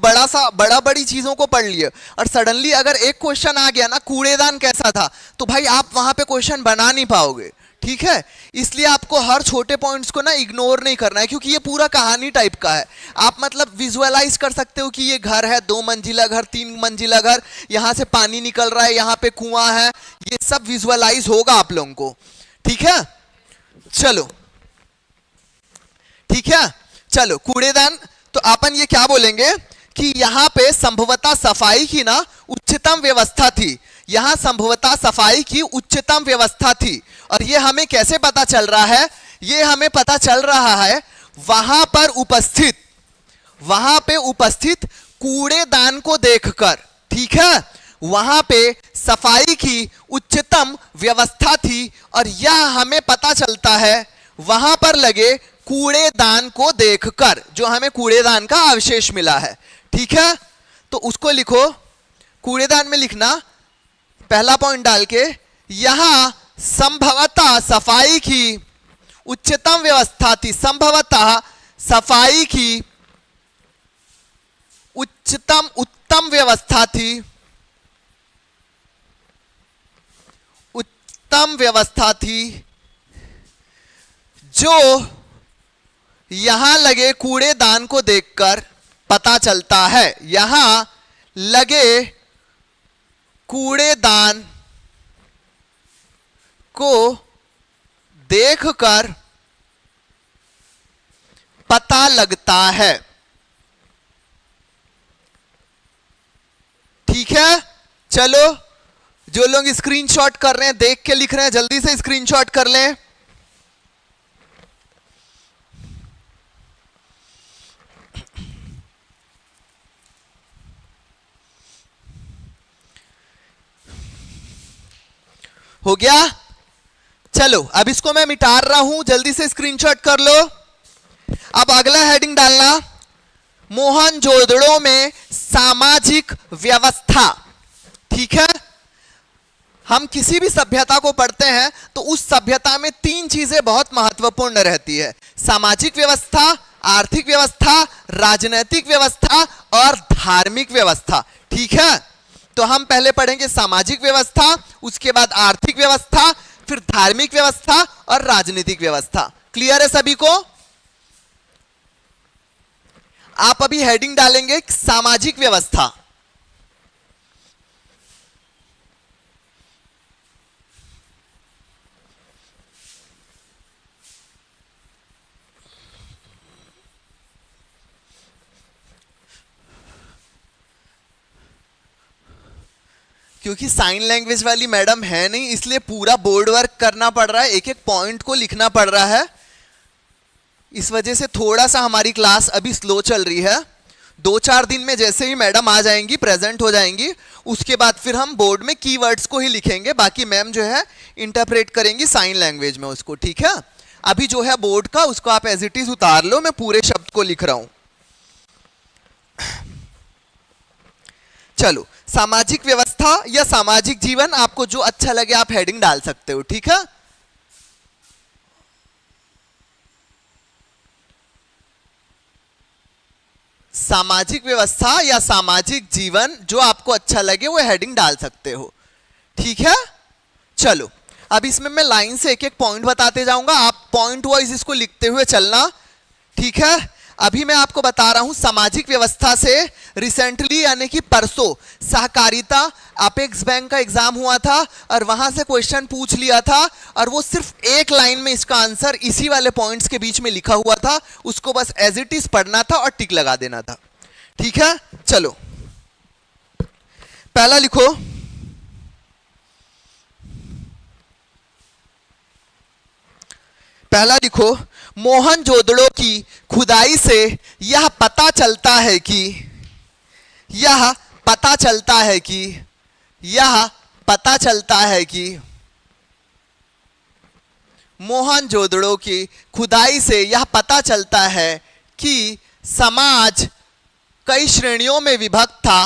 बड़ी चीजों को पढ़ लिए, और सडनली अगर एक क्वेश्चन आ गया ना, कूड़ेदान कैसा था, तो भाई आप वहां पे क्वेश्चन बना नहीं पाओगे, ठीक है, इसलिए आपको हर छोटे पॉइंट्स को ना इग्नोर नहीं करना है, क्योंकि ये पूरा कहानी टाइप का है। आप मतलब विजुअलाइज कर सकते हो कि ये घर है, 2 मंजिला घर, 3 मंजिला घर, यहां से पानी निकल रहा है, यहां पे कुआं है, ये सब विजुअलाइज होगा आप लोगों को। ठीक है, चलो ठीक है, चलो कूड़ेदान। तो अपन ये क्या बोलेंगे कि यहां पे संभवतः सफाई की ना उच्चतम व्यवस्था थी, यहां संभवतः सफाई की उच्चतम व्यवस्था थी। और ये हमें कैसे पता चल रहा है? ये हमें पता चल रहा है वहां पे उपस्थित कूड़ेदान को देखकर। ठीक है, वहां पे सफाई की उच्चतम व्यवस्था थी, और यह हमें पता चलता है वहां पर लगे कूड़ेदान को देखकर, जो हमें कूड़ेदान का अवशेष मिला है। ठीक है, तो उसको लिखो, कूड़ेदान में लिखना पहला पॉइंट डाल के, यहां संभवतः सफाई की उच्चतम व्यवस्था थी, संभवतः सफाई की उत्तम व्यवस्था थी, उत्तम व्यवस्था थी, जो यहां लगे कूड़ेदान को देखकर पता चलता है। यहां लगे कूड़ेदान को देखकर पता लगता है। ठीक है, चलो जो लोग स्क्रीनशॉट कर रहे हैं, देख के लिख रहे हैं, जल्दी से स्क्रीनशॉट कर लें। हो गया? चलो अब इसको मैं मिटा रहा हूं, जल्दी से स्क्रीनशॉट कर लो। अब अगला हेडिंग डालना, मोहनजोदड़ो में सामाजिक व्यवस्था। ठीक है, हम किसी भी सभ्यता को पढ़ते हैं तो उस सभ्यता में 3 चीजें बहुत महत्वपूर्ण रहती है: सामाजिक व्यवस्था, आर्थिक व्यवस्था, राजनीतिक व्यवस्था और धार्मिक व्यवस्था। ठीक है, तो हम पहले पढ़ेंगे सामाजिक व्यवस्था, उसके बाद आर्थिक व्यवस्था, फिर धार्मिक व्यवस्था और राजनीतिक व्यवस्था। क्लियर है सभी को? आप अभी हेडिंग डालेंगे सामाजिक व्यवस्था। क्योंकि साइन लैंग्वेज वाली मैडम है नहीं, इसलिए पूरा बोर्ड वर्क करना पड़ रहा है, एक एक पॉइंट को लिखना पड़ रहा है। इस वजह से थोड़ा सा हमारी क्लास अभी स्लो चल रही है। 2-4 दिन में जैसे ही मैडम आ जाएंगी, प्रेजेंट हो जाएंगी, उसके बाद फिर हम बोर्ड में कीवर्ड्स को ही लिखेंगे, बाकी मैम जो है इंटरप्रेट करेंगी साइन लैंग्वेज में उसको। ठीक है, अभी जो है बोर्ड का, उसको आप एज इट इज उतार लो, मैं पूरे शब्द को लिख रहा हूं। चलो, सामाजिक व्यवस्था या सामाजिक जीवन, आपको जो अच्छा लगे आप हेडिंग डाल सकते हो। ठीक है, सामाजिक व्यवस्था या सामाजिक जीवन, जो आपको अच्छा लगे वो हेडिंग डाल सकते हो। ठीक है, चलो अब इसमें मैं लाइन से एक एक पॉइंट बताते जाऊंगा, आप पॉइंट वाइज इसको लिखते हुए चलना। ठीक है, अभी मैं आपको बता रहा हूं सामाजिक व्यवस्था से रिसेंटली यानी कि परसों सहकारिता अपेक्स बैंक का एग्जाम हुआ था, और वहां से क्वेश्चन पूछ लिया था, और वो सिर्फ एक लाइन में इसका आंसर इसी वाले पॉइंट्स के बीच में लिखा हुआ था, उसको बस एज इट इज पढ़ना था और टिक लगा देना था। ठीक है, चलो पहला लिखो, पहला लिखो, मोहनजोदड़ो की खुदाई से यह पता चलता है कि, यह पता चलता है कि, यह पता चलता है कि मोहनजोदड़ो की खुदाई से यह पता चलता है कि समाज कई श्रेणियों में विभक्त था,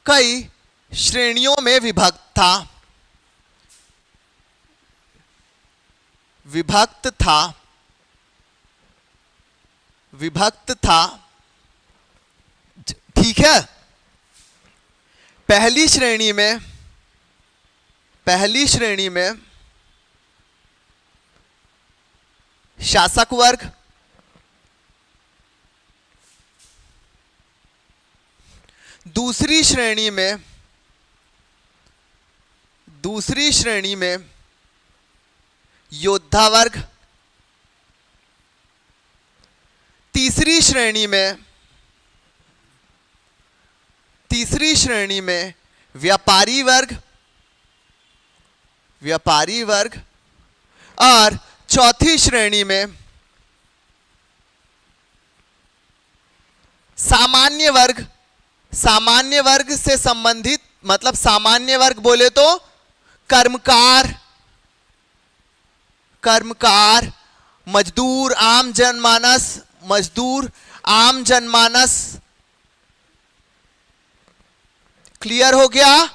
कई श्रेणियों में विभक्त था, विभक्त था, विभक्त था। ठीक है, पहली श्रेणी में शासक वर्ग, दूसरी श्रेणी में योद्धा वर्ग, तीसरी श्रेणी में व्यापारी वर्ग और चौथी श्रेणी में सामान्य वर्ग से संबंधित, मतलब सामान्य वर्ग बोले तो कर्मकार, मजदूर, आम जनमानस। क्लियर हो गया?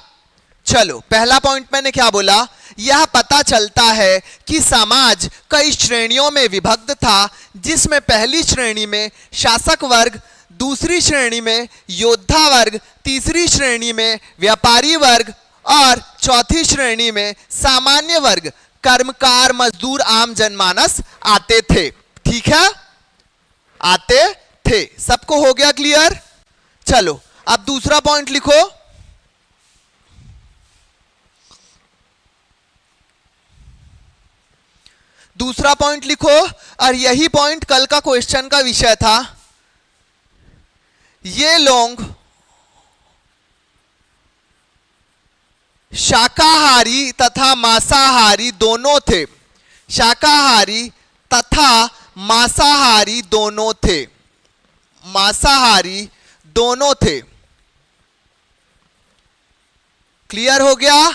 चलो, पहला पॉइंट मैंने क्या बोला, यह पता चलता है कि समाज कई श्रेणियों में विभक्त था, जिसमें पहली श्रेणी में शासक वर्ग, दूसरी श्रेणी में योद्धा वर्ग, तीसरी श्रेणी में व्यापारी वर्ग और चौथी श्रेणी में सामान्य वर्ग, कर्मकार, मजदूर, आम जनमानस आते थे। ठीक है, आते थे। सबको हो गया क्लियर? चलो, अब दूसरा पॉइंट लिखो। दूसरा पॉइंट लिखो, और यही पॉइंट कल का क्वेश्चन का विषय था। ये लोग शाकाहारी तथा मांसाहारी दोनों थे। शाकाहारी तथा मांसाहारी दोनों थे। मांसाहारी दोनों थे। क्लियर हो गया?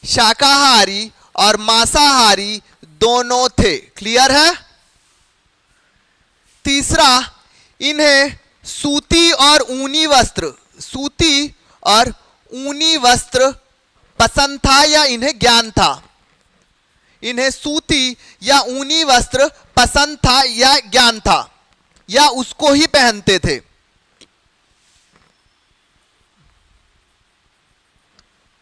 शाकाहारी और मांसाहारी दोनों थे। क्लियर है? तीसरा, इन्हें सूती और ऊनी वस्त्र पसंद था या इन्हें ज्ञान था? इन्हें सूती या ऊनी वस्त्र पसंद था या ज्ञान था, या उसको ही पहनते थे?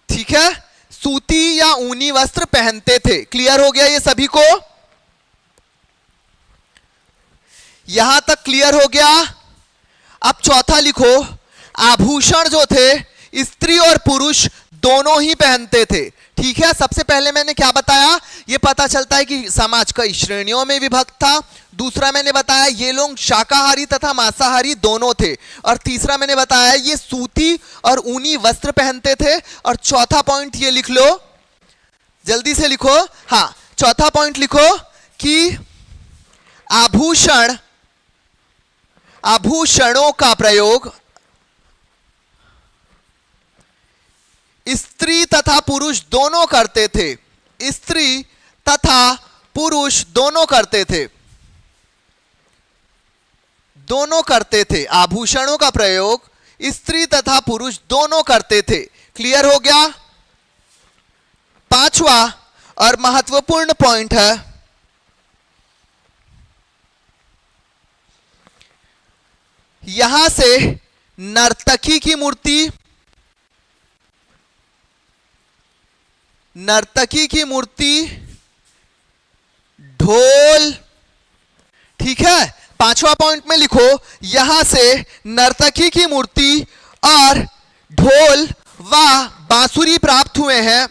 ठीक है, सूती या ऊनी वस्त्र पहनते थे। क्लियर हो गया ये सभी को? यहां तक क्लियर हो गया? अब चौथा लिखो, आभूषण जो थे स्त्री और पुरुष दोनों ही पहनते थे। ठीक है, सबसे पहले मैंने क्या बताया, ये पता चलता है कि समाज कई श्रेणियों में विभक्त था। दूसरा मैंने बताया ये लोग शाकाहारी तथा मांसाहारी दोनों थे। और तीसरा मैंने बताया ये सूती और ऊनी वस्त्र पहनते थे। और चौथा पॉइंट ये लिख लो, जल्दी से लिखो। हाँ, चौथा पॉइंट लिखो कि आभूषणों का प्रयोग स्त्री तथा पुरुष दोनों करते थे। स्त्री तथा पुरुष दोनों करते थे। दोनों करते थे। आभूषणों का प्रयोग स्त्री तथा पुरुष दोनों करते थे। क्लियर हो गया? पांचवा और महत्वपूर्ण पॉइंट है, यहां से नर्तकी की मूर्ति, ढोल। ठीक है, पांचवा पॉइंट में लिखो, यहां से नर्तकी की मूर्ति और ढोल व बांसुरी प्राप्त हुए हैं।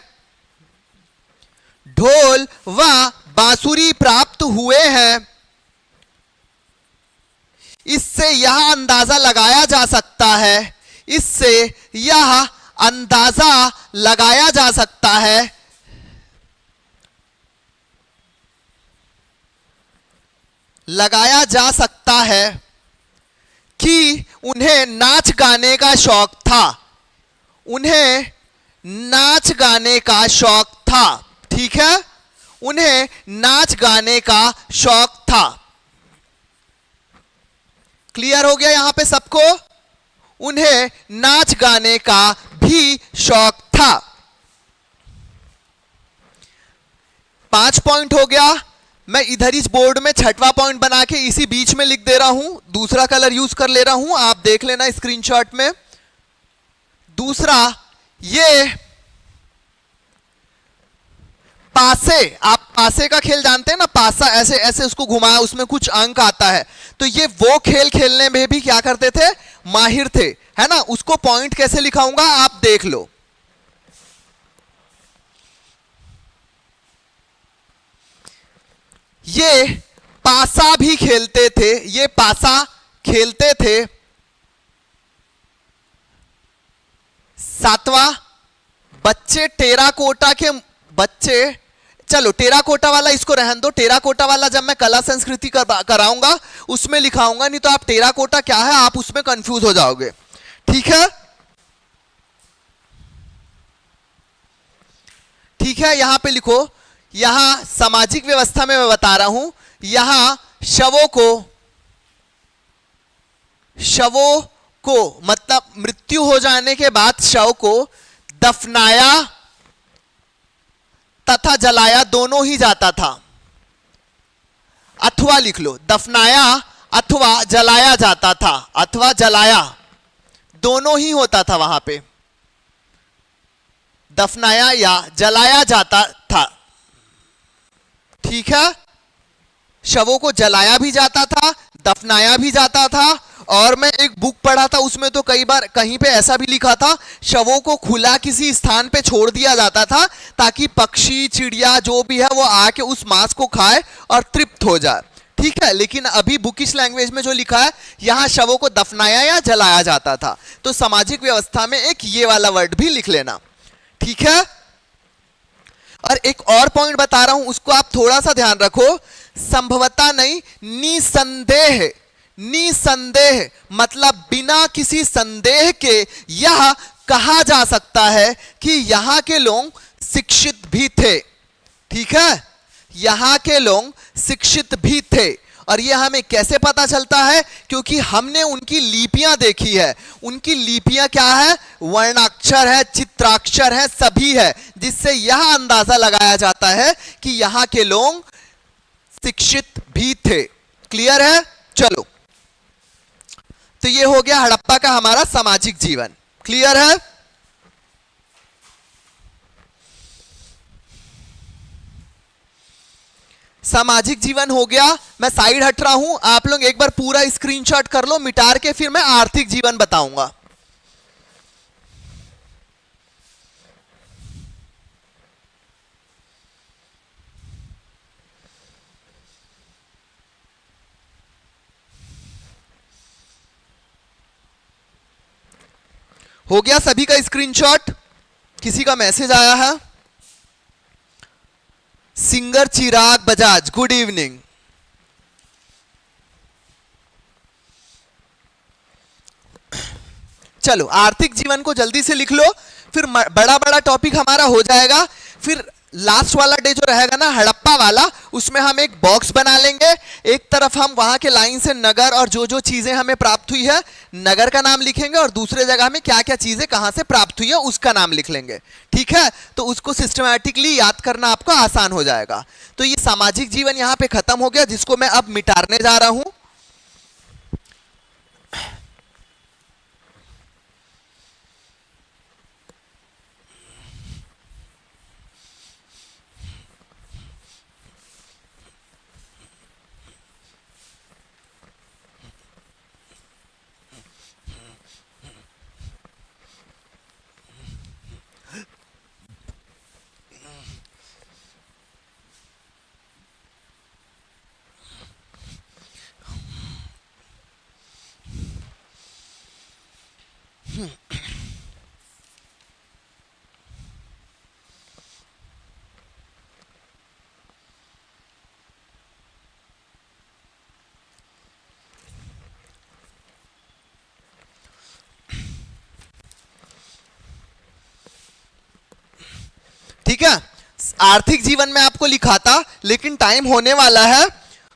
ढोल व बांसुरी प्राप्त हुए हैं। इससे यह अंदाजा लगाया जा सकता है, इससे यह अंदाजा लगाया जा सकता है कि उन्हें नाच गाने का शौक था। उन्हें नाच गाने का शौक था। ठीक है, उन्हें नाच गाने का शौक था। क्लियर हो गया यहां पे सबको? उन्हें नाच गाने का भी शौक था। 5 पॉइंट हो गया। मैं इधर इस बोर्ड में छठवां पॉइंट बना के इसी बीच में लिख दे रहा हूं, दूसरा कलर यूज कर ले रहा हूं, आप देख लेना स्क्रीनशॉट में। दूसरा, ये पासे, आप पासे का खेल जानते हैं ना, पासा ऐसे ऐसे उसको घुमाया, उसमें कुछ अंक आता है, तो ये वो खेल खेलने में भी क्या करते थे, माहिर थे, है ना। उसको पॉइंट कैसे लिखाऊंगा आप देख लो। ये पासा भी खेलते थे, ये पासा खेलते थे। सातवां, बच्चे टेराकोटा के बच्चे, चलो टेराकोटा वाला इसको रहन दो, टेराकोटा वाला जब मैं कला संस्कृति कराऊंगा उसमें लिखाऊंगा, नहीं तो आप टेराकोटा क्या है आप उसमें कंफ्यूज हो जाओगे, ठीक है। ठीक है, यहां पे लिखो, यहां सामाजिक व्यवस्था में मैं बता रहा हूं, यहां शवों को मतलब मृत्यु हो जाने के बाद शव को दफनाया तथा जलाया दोनों ही जाता था, अथवा लिख लो, दफनाया अथवा जलाया जाता था, अथवा जलाया दोनों ही होता था, वहां पे दफनाया या जलाया जाता था, ठीक है। शवों को जलाया भी जाता था, दफनाया भी जाता था, और मैं एक बुक पढ़ा था उसमें तो कई बार कहीं पे ऐसा भी लिखा था, शवों को खुला किसी स्थान पे छोड़ दिया जाता था ताकि पक्षी चिड़िया जो भी है वो आके उस मांस को खाए और तृप्त हो जाए, ठीक है। लेकिन अभी बुकिश लैंग्वेज में जो लिखा है, यहां शवों को दफनाया या जलाया जाता था, तो सामाजिक व्यवस्था में एक ये वाला वर्ड भी लिख लेना, ठीक है। और एक और पॉइंट बता रहा हूं, उसको आप थोड़ा सा ध्यान रखो, संभवतः नहीं, निसंदेह, निसंदेह मतलब बिना किसी संदेह के यह कहा जा सकता है कि यहां के लोग शिक्षित भी थे, ठीक है, यहां के लोग शिक्षित भी थे। और यह हमें कैसे पता चलता है, क्योंकि हमने उनकी लिपियां देखी है, उनकी लिपियां क्या है, वर्णाक्षर है, चित्राक्षर है, सभी है, जिससे यह अंदाजा लगाया जाता है कि यहां के लोग शिक्षित भी थे, क्लियर है। चलो, तो ये हो गया हड़प्पा का हमारा सामाजिक जीवन, क्लियर है। सामाजिक जीवन हो गया, मैं साइड हट रहा हूं, आप लोग एक बार पूरा स्क्रीनशॉट कर लो मिटार के, फिर मैं आर्थिक जीवन बताऊंगा। हो गया सभी का स्क्रीनशॉट, किसी का मैसेज आया है, सिंगर चिराग बजाज, गुड इवनिंग। चलो आर्थिक जीवन को जल्दी से लिख लो, फिर बड़ा बड़ा टॉपिक हमारा हो जाएगा। फिर लास्ट वाला डे जो रहेगा ना हड़प्पा वाला, उसमें हम एक बॉक्स बना लेंगे, एक तरफ हम वहां के लाइन से नगर और जो जो चीजें हमें प्राप्त हुई है नगर का नाम लिखेंगे, और दूसरे जगह में क्या क्या चीजें कहां से प्राप्त हुई है उसका नाम लिख लेंगे, ठीक है। तो उसको सिस्टमैटिकली याद करना आपको आसान हो जाएगा। तो ये सामाजिक जीवन यहां पे खत्म हो गया, जिसको मैं अब मिटाने जा रहा हूं। ठीक है, आर्थिक जीवन में आपको लिखा था, लेकिन टाइम होने वाला है,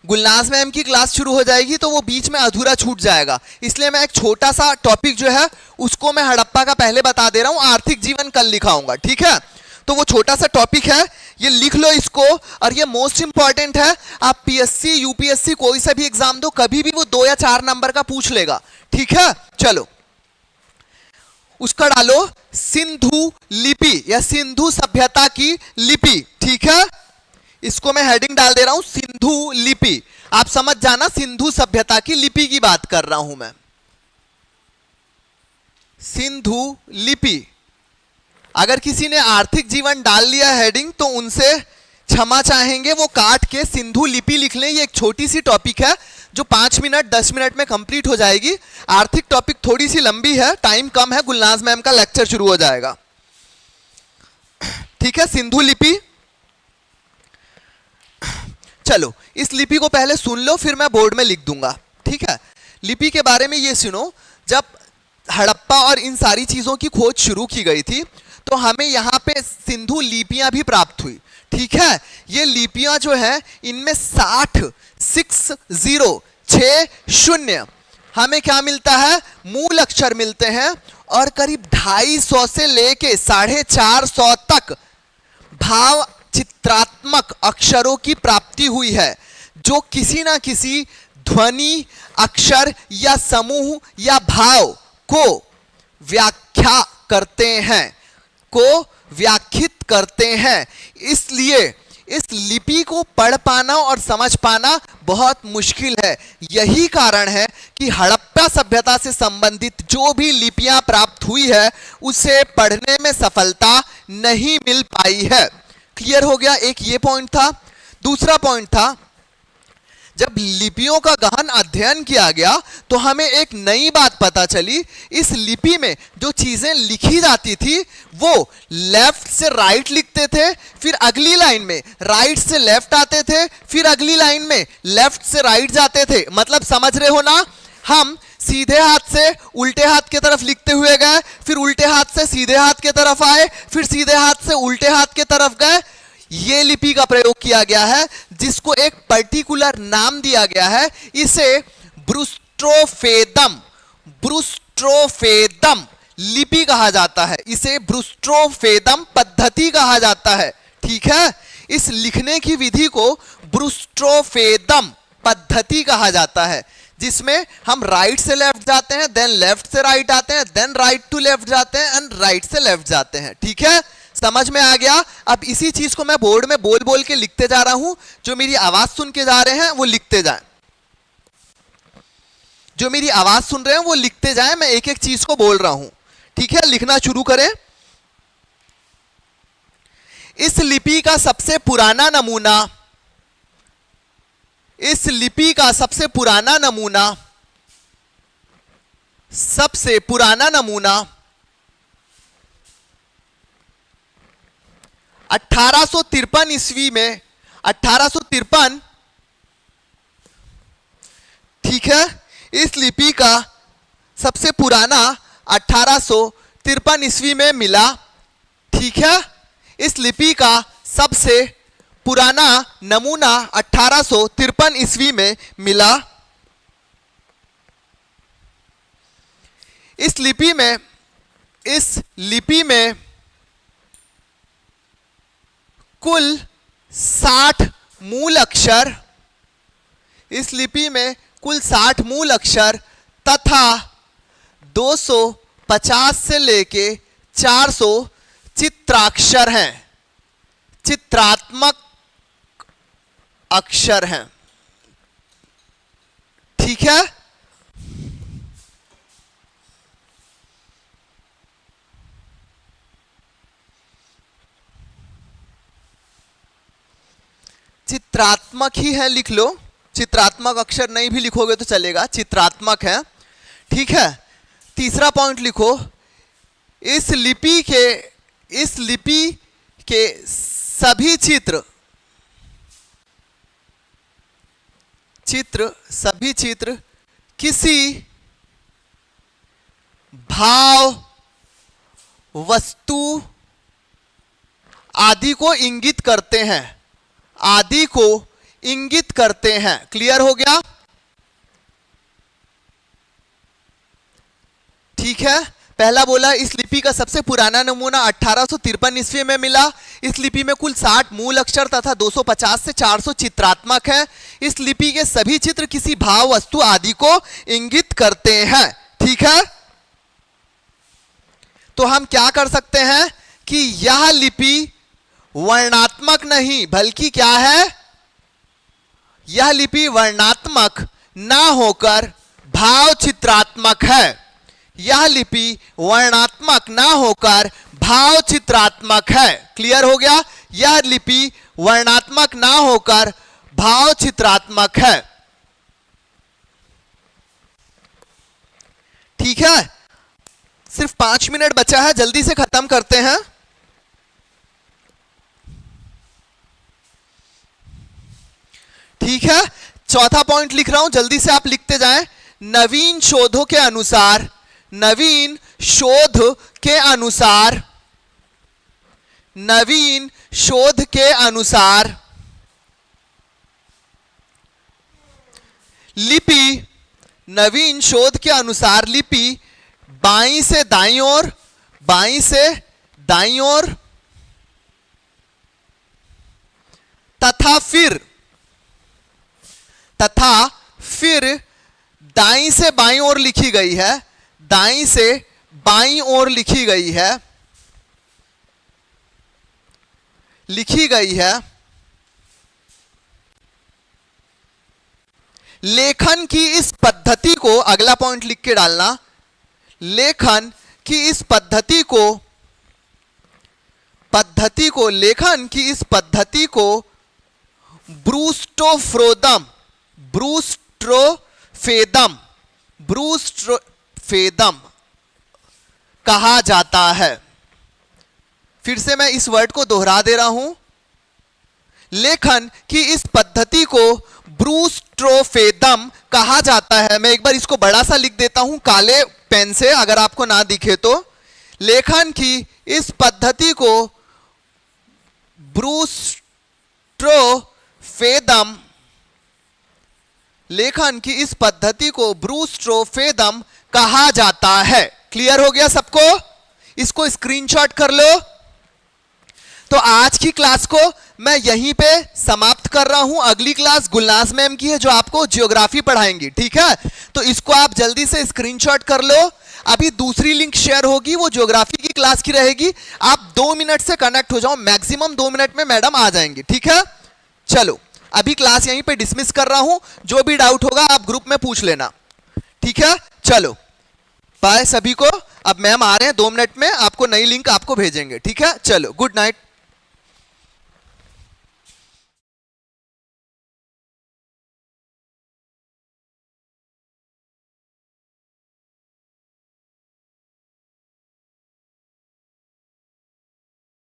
गुलनाज मैम की क्लास शुरू हो जाएगी तो वो बीच में अधूरा छूट जाएगा, इसलिए मैं एक छोटा सा टॉपिक जो है उसको मैं हड़प्पा का पहले बता दे रहा हूं, आर्थिक जीवन कल लिखाऊंगा, ठीक है। तो वो छोटा सा टॉपिक है, ये लिख लो इसको, और ये मोस्ट इंपॉर्टेंट है। आप पीएससी यूपीएससी कोई सा भी एग्जाम दो, कभी भी वो 2 या 4 नंबर का पूछ लेगा, ठीक है। चलो, उसका डालो सिंधु लिपि या सिंधु सभ्यता की लिपि। ठीक है, इसको मैं हेडिंग डाल दे रहा हूं सिंधु लिपि। आप समझ जाना सिंधु सभ्यता की लिपि की बात कर रहा हूं मैं। सिंधु लिपि। अगर किसी ने आर्थिक जीवन डाल लिया हेडिंग तो उनसे क्षमा चाहेंगे, वो काट के सिंधु लिपि लिख लें। ये एक छोटी सी टॉपिक है जो 5 मिनट 10 मिनट में कंप्लीट हो जाएगी। आर्थिक टॉपिक थोड़ी सी लंबी है, टाइम कम है, गुलनाज मैम का लेक्चर शुरू हो जाएगा। ठीक है, सिंधु लिपि। चलो इस लिपि को पहले सुन लो, फिर मैं बोर्ड में लिख दूंगा। ठीक है, लिपि के बारे में ये सुनो, जब हड़प्पा और इन सारी चीजों की खोज शुरू की गई थी तो हमें यहाँ पे सिंधु लिपियां भी प्राप्त हुई। ठीक है, ये लिपियां जो है इनमें 60 हमें क्या मिलता है, मूल अक्षर मिलते हैं, और करीब 250 से लेके 450 तक भाव चित्रात्मक अक्षरों की प्राप्ति हुई है, जो किसी ना किसी ध्वनि, अक्षर या समूह या भाव को व्याख्या करते हैं, को व्याख्यात करते हैं। इसलिए इस लिपि को पढ़ पाना और समझ पाना बहुत मुश्किल है। यही कारण है कि हड़प्पा सभ्यता से संबंधित जो भी लिपियां प्राप्त हुई है उसे पढ़ने में सफलता नहीं मिल पाई है। क्लियर हो गया? एक ये पॉइंट था। दूसरा पॉइंट था, जब लिपियों का गहन अध्ययन किया गया तो हमें एक नई बात पता चली। इस लिपि में जो चीजें लिखी जाती थी वो लेफ्ट से राइट लिखते थे, फिर अगली लाइन में राइट से लेफ्ट आते थे, फिर अगली लाइन में लेफ्ट से राइट जाते थे। मतलब समझ रहे हो ना, हम सीधे हाथ से उल्टे हाथ की तरफ लिखते हुए गए, फिर उल्टे हाथ से सीधे हाथ की तरफ आए, फिर सीधे हाथ से उल्टे हाथ की तरफ गए। ये लिपि का प्रयोग किया गया है, जिसको एक पर्टिकुलर नाम दिया गया है। इसे ब्रुस्ट्रोफेदम लिपि कहा जाता है। इसे ब्रुस्ट्रोफेदम पद्धति कहा जाता है। ठीक है, इस लिखने की विधि को ब्रुस्ट्रोफेदम पद्धति कहा जाता है, जिसमें हम राइट से लेफ्ट जाते हैं, देन लेफ्ट से राइट आते हैं, देन राइट टू लेफ्ट जाते हैं, एंड राइट से लेफ्ट जाते हैं। ठीक है, समझ में आ गया? अब इसी चीज को मैं बोर्ड में बोल बोल के लिखते जा रहा हूं। जो मेरी आवाज सुन के जा रहे हैं वो लिखते जाएं। जो मेरी आवाज सुन रहे हैं वो लिखते जाएं। मैं एक एक चीज को बोल रहा हूं। ठीक है, लिखना शुरू करें। इस लिपि का सबसे पुराना नमूना, इस लिपि का सबसे पुराना नमूना 1853 ईस्वी में, 1853, ठीक है, इस लिपि का सबसे पुराना 1853 ईस्वी में मिला। ठीक है, इस लिपि का सबसे पुराना नमूना 1853 ईस्वी में मिला। इस लिपि में कुल 60 मूल अक्षर, इस लिपि में कुल 60 मूल अक्षर तथा 250 से लेके 400 चित्राक्षर हैं, चित्रात्मक अक्षर हैं। ठीक है, चित्रात्मक ही है, लिख लो। चित्रात्मक अक्षर नहीं भी लिखोगे तो चलेगा, चित्रात्मक है। ठीक है, तीसरा पॉइंट लिखो, इस लिपि के सभी चित्र किसी भाव, वस्तु आदि को इंगित करते हैं, आदि को इंगित करते हैं। क्लियर हो गया? ठीक है, पहला बोला इस लिपि का सबसे पुराना नमूना 1853 ईस्वी में मिला। इस लिपि में कुल 60 मूल अक्षर तथा 250 से 400 चित्रात्मक है। इस लिपि के सभी चित्र किसी भाव, वस्तु आदि को इंगित करते हैं। ठीक है, तो हम क्या कर सकते हैं कि यह लिपि वर्णात्मक नहीं बल्कि क्या है, यह लिपि वर्णात्मक ना होकर भाव चित्रात्मक है। यह लिपि वर्णात्मक ना होकर भाव चित्रात्मक है। क्लियर हो गया? यह लिपि वर्णात्मक ना होकर भाव चित्रात्मक है। ठीक है, सिर्फ 5 मिनट बचा है, जल्दी से खत्म करते हैं। ठीक है, चौथा पॉइंट लिख रहा हूं, जल्दी से आप लिखते जाएं। नवीन शोधों के अनुसार, नवीन शोध के अनुसार, नवीन शोध के अनुसार लिपि, नवीन शोध के अनुसार लिपि बाईं से दाईं ओर, बाईं से दाईं ओर तथा फिर दाईं से बाईं ओर लिखी गई है, दाईं से बाईं ओर लिखी गई है, लिखी गई है। लेखन की इस पद्धति को, अगला पॉइंट लिख के डालना, लेखन की इस पद्धति को, लेखन की इस पद्धति को ब्रूस्टोफ्रेदम, ब्रूस्टोफेदम कहा जाता है। फिर से मैं इस वर्ड को दोहरा दे रहा हूं। लेखन की इस पद्धति को ब्रूस्टोफेदम कहा जाता है। मैं एक बार इसको बड़ा सा लिख देता हूं काले पेन से, अगर आपको ना दिखे तो। लेखन की इस पद्धति को ब्रूस्टोफेदम, लेखन की इस पद्धति को ब्रूस्टोफेदम कहा जाता है। क्लियर हो गया सबको? इसको स्क्रीनशॉट कर लो। तो आज की क्लास को मैं यहीं पे समाप्त कर रहा हूं। अगली क्लास गुलनाज मैम की है जो आपको ज्योग्राफी पढ़ाएंगी। ठीक है, तो इसको आप जल्दी से स्क्रीनशॉट कर लो। अभी दूसरी लिंक शेयर होगी, वो ज्योग्राफी की क्लास की रहेगी। आप 2 मिनट से कनेक्ट हो जाओ, मैक्सिमम 2 मिनट में मैडम आ जाएंगी। ठीक है, चलो अभी क्लास यहीं पे डिसमिस कर रहा हूं। जो भी डाउट होगा आप ग्रुप में पूछ लेना। ठीक है, चलो बाय सभी को। अब मैम आ रहे हैं, 2 मिनट में आपको नई लिंक आपको भेजेंगे। ठीक है, चलो गुड नाइट।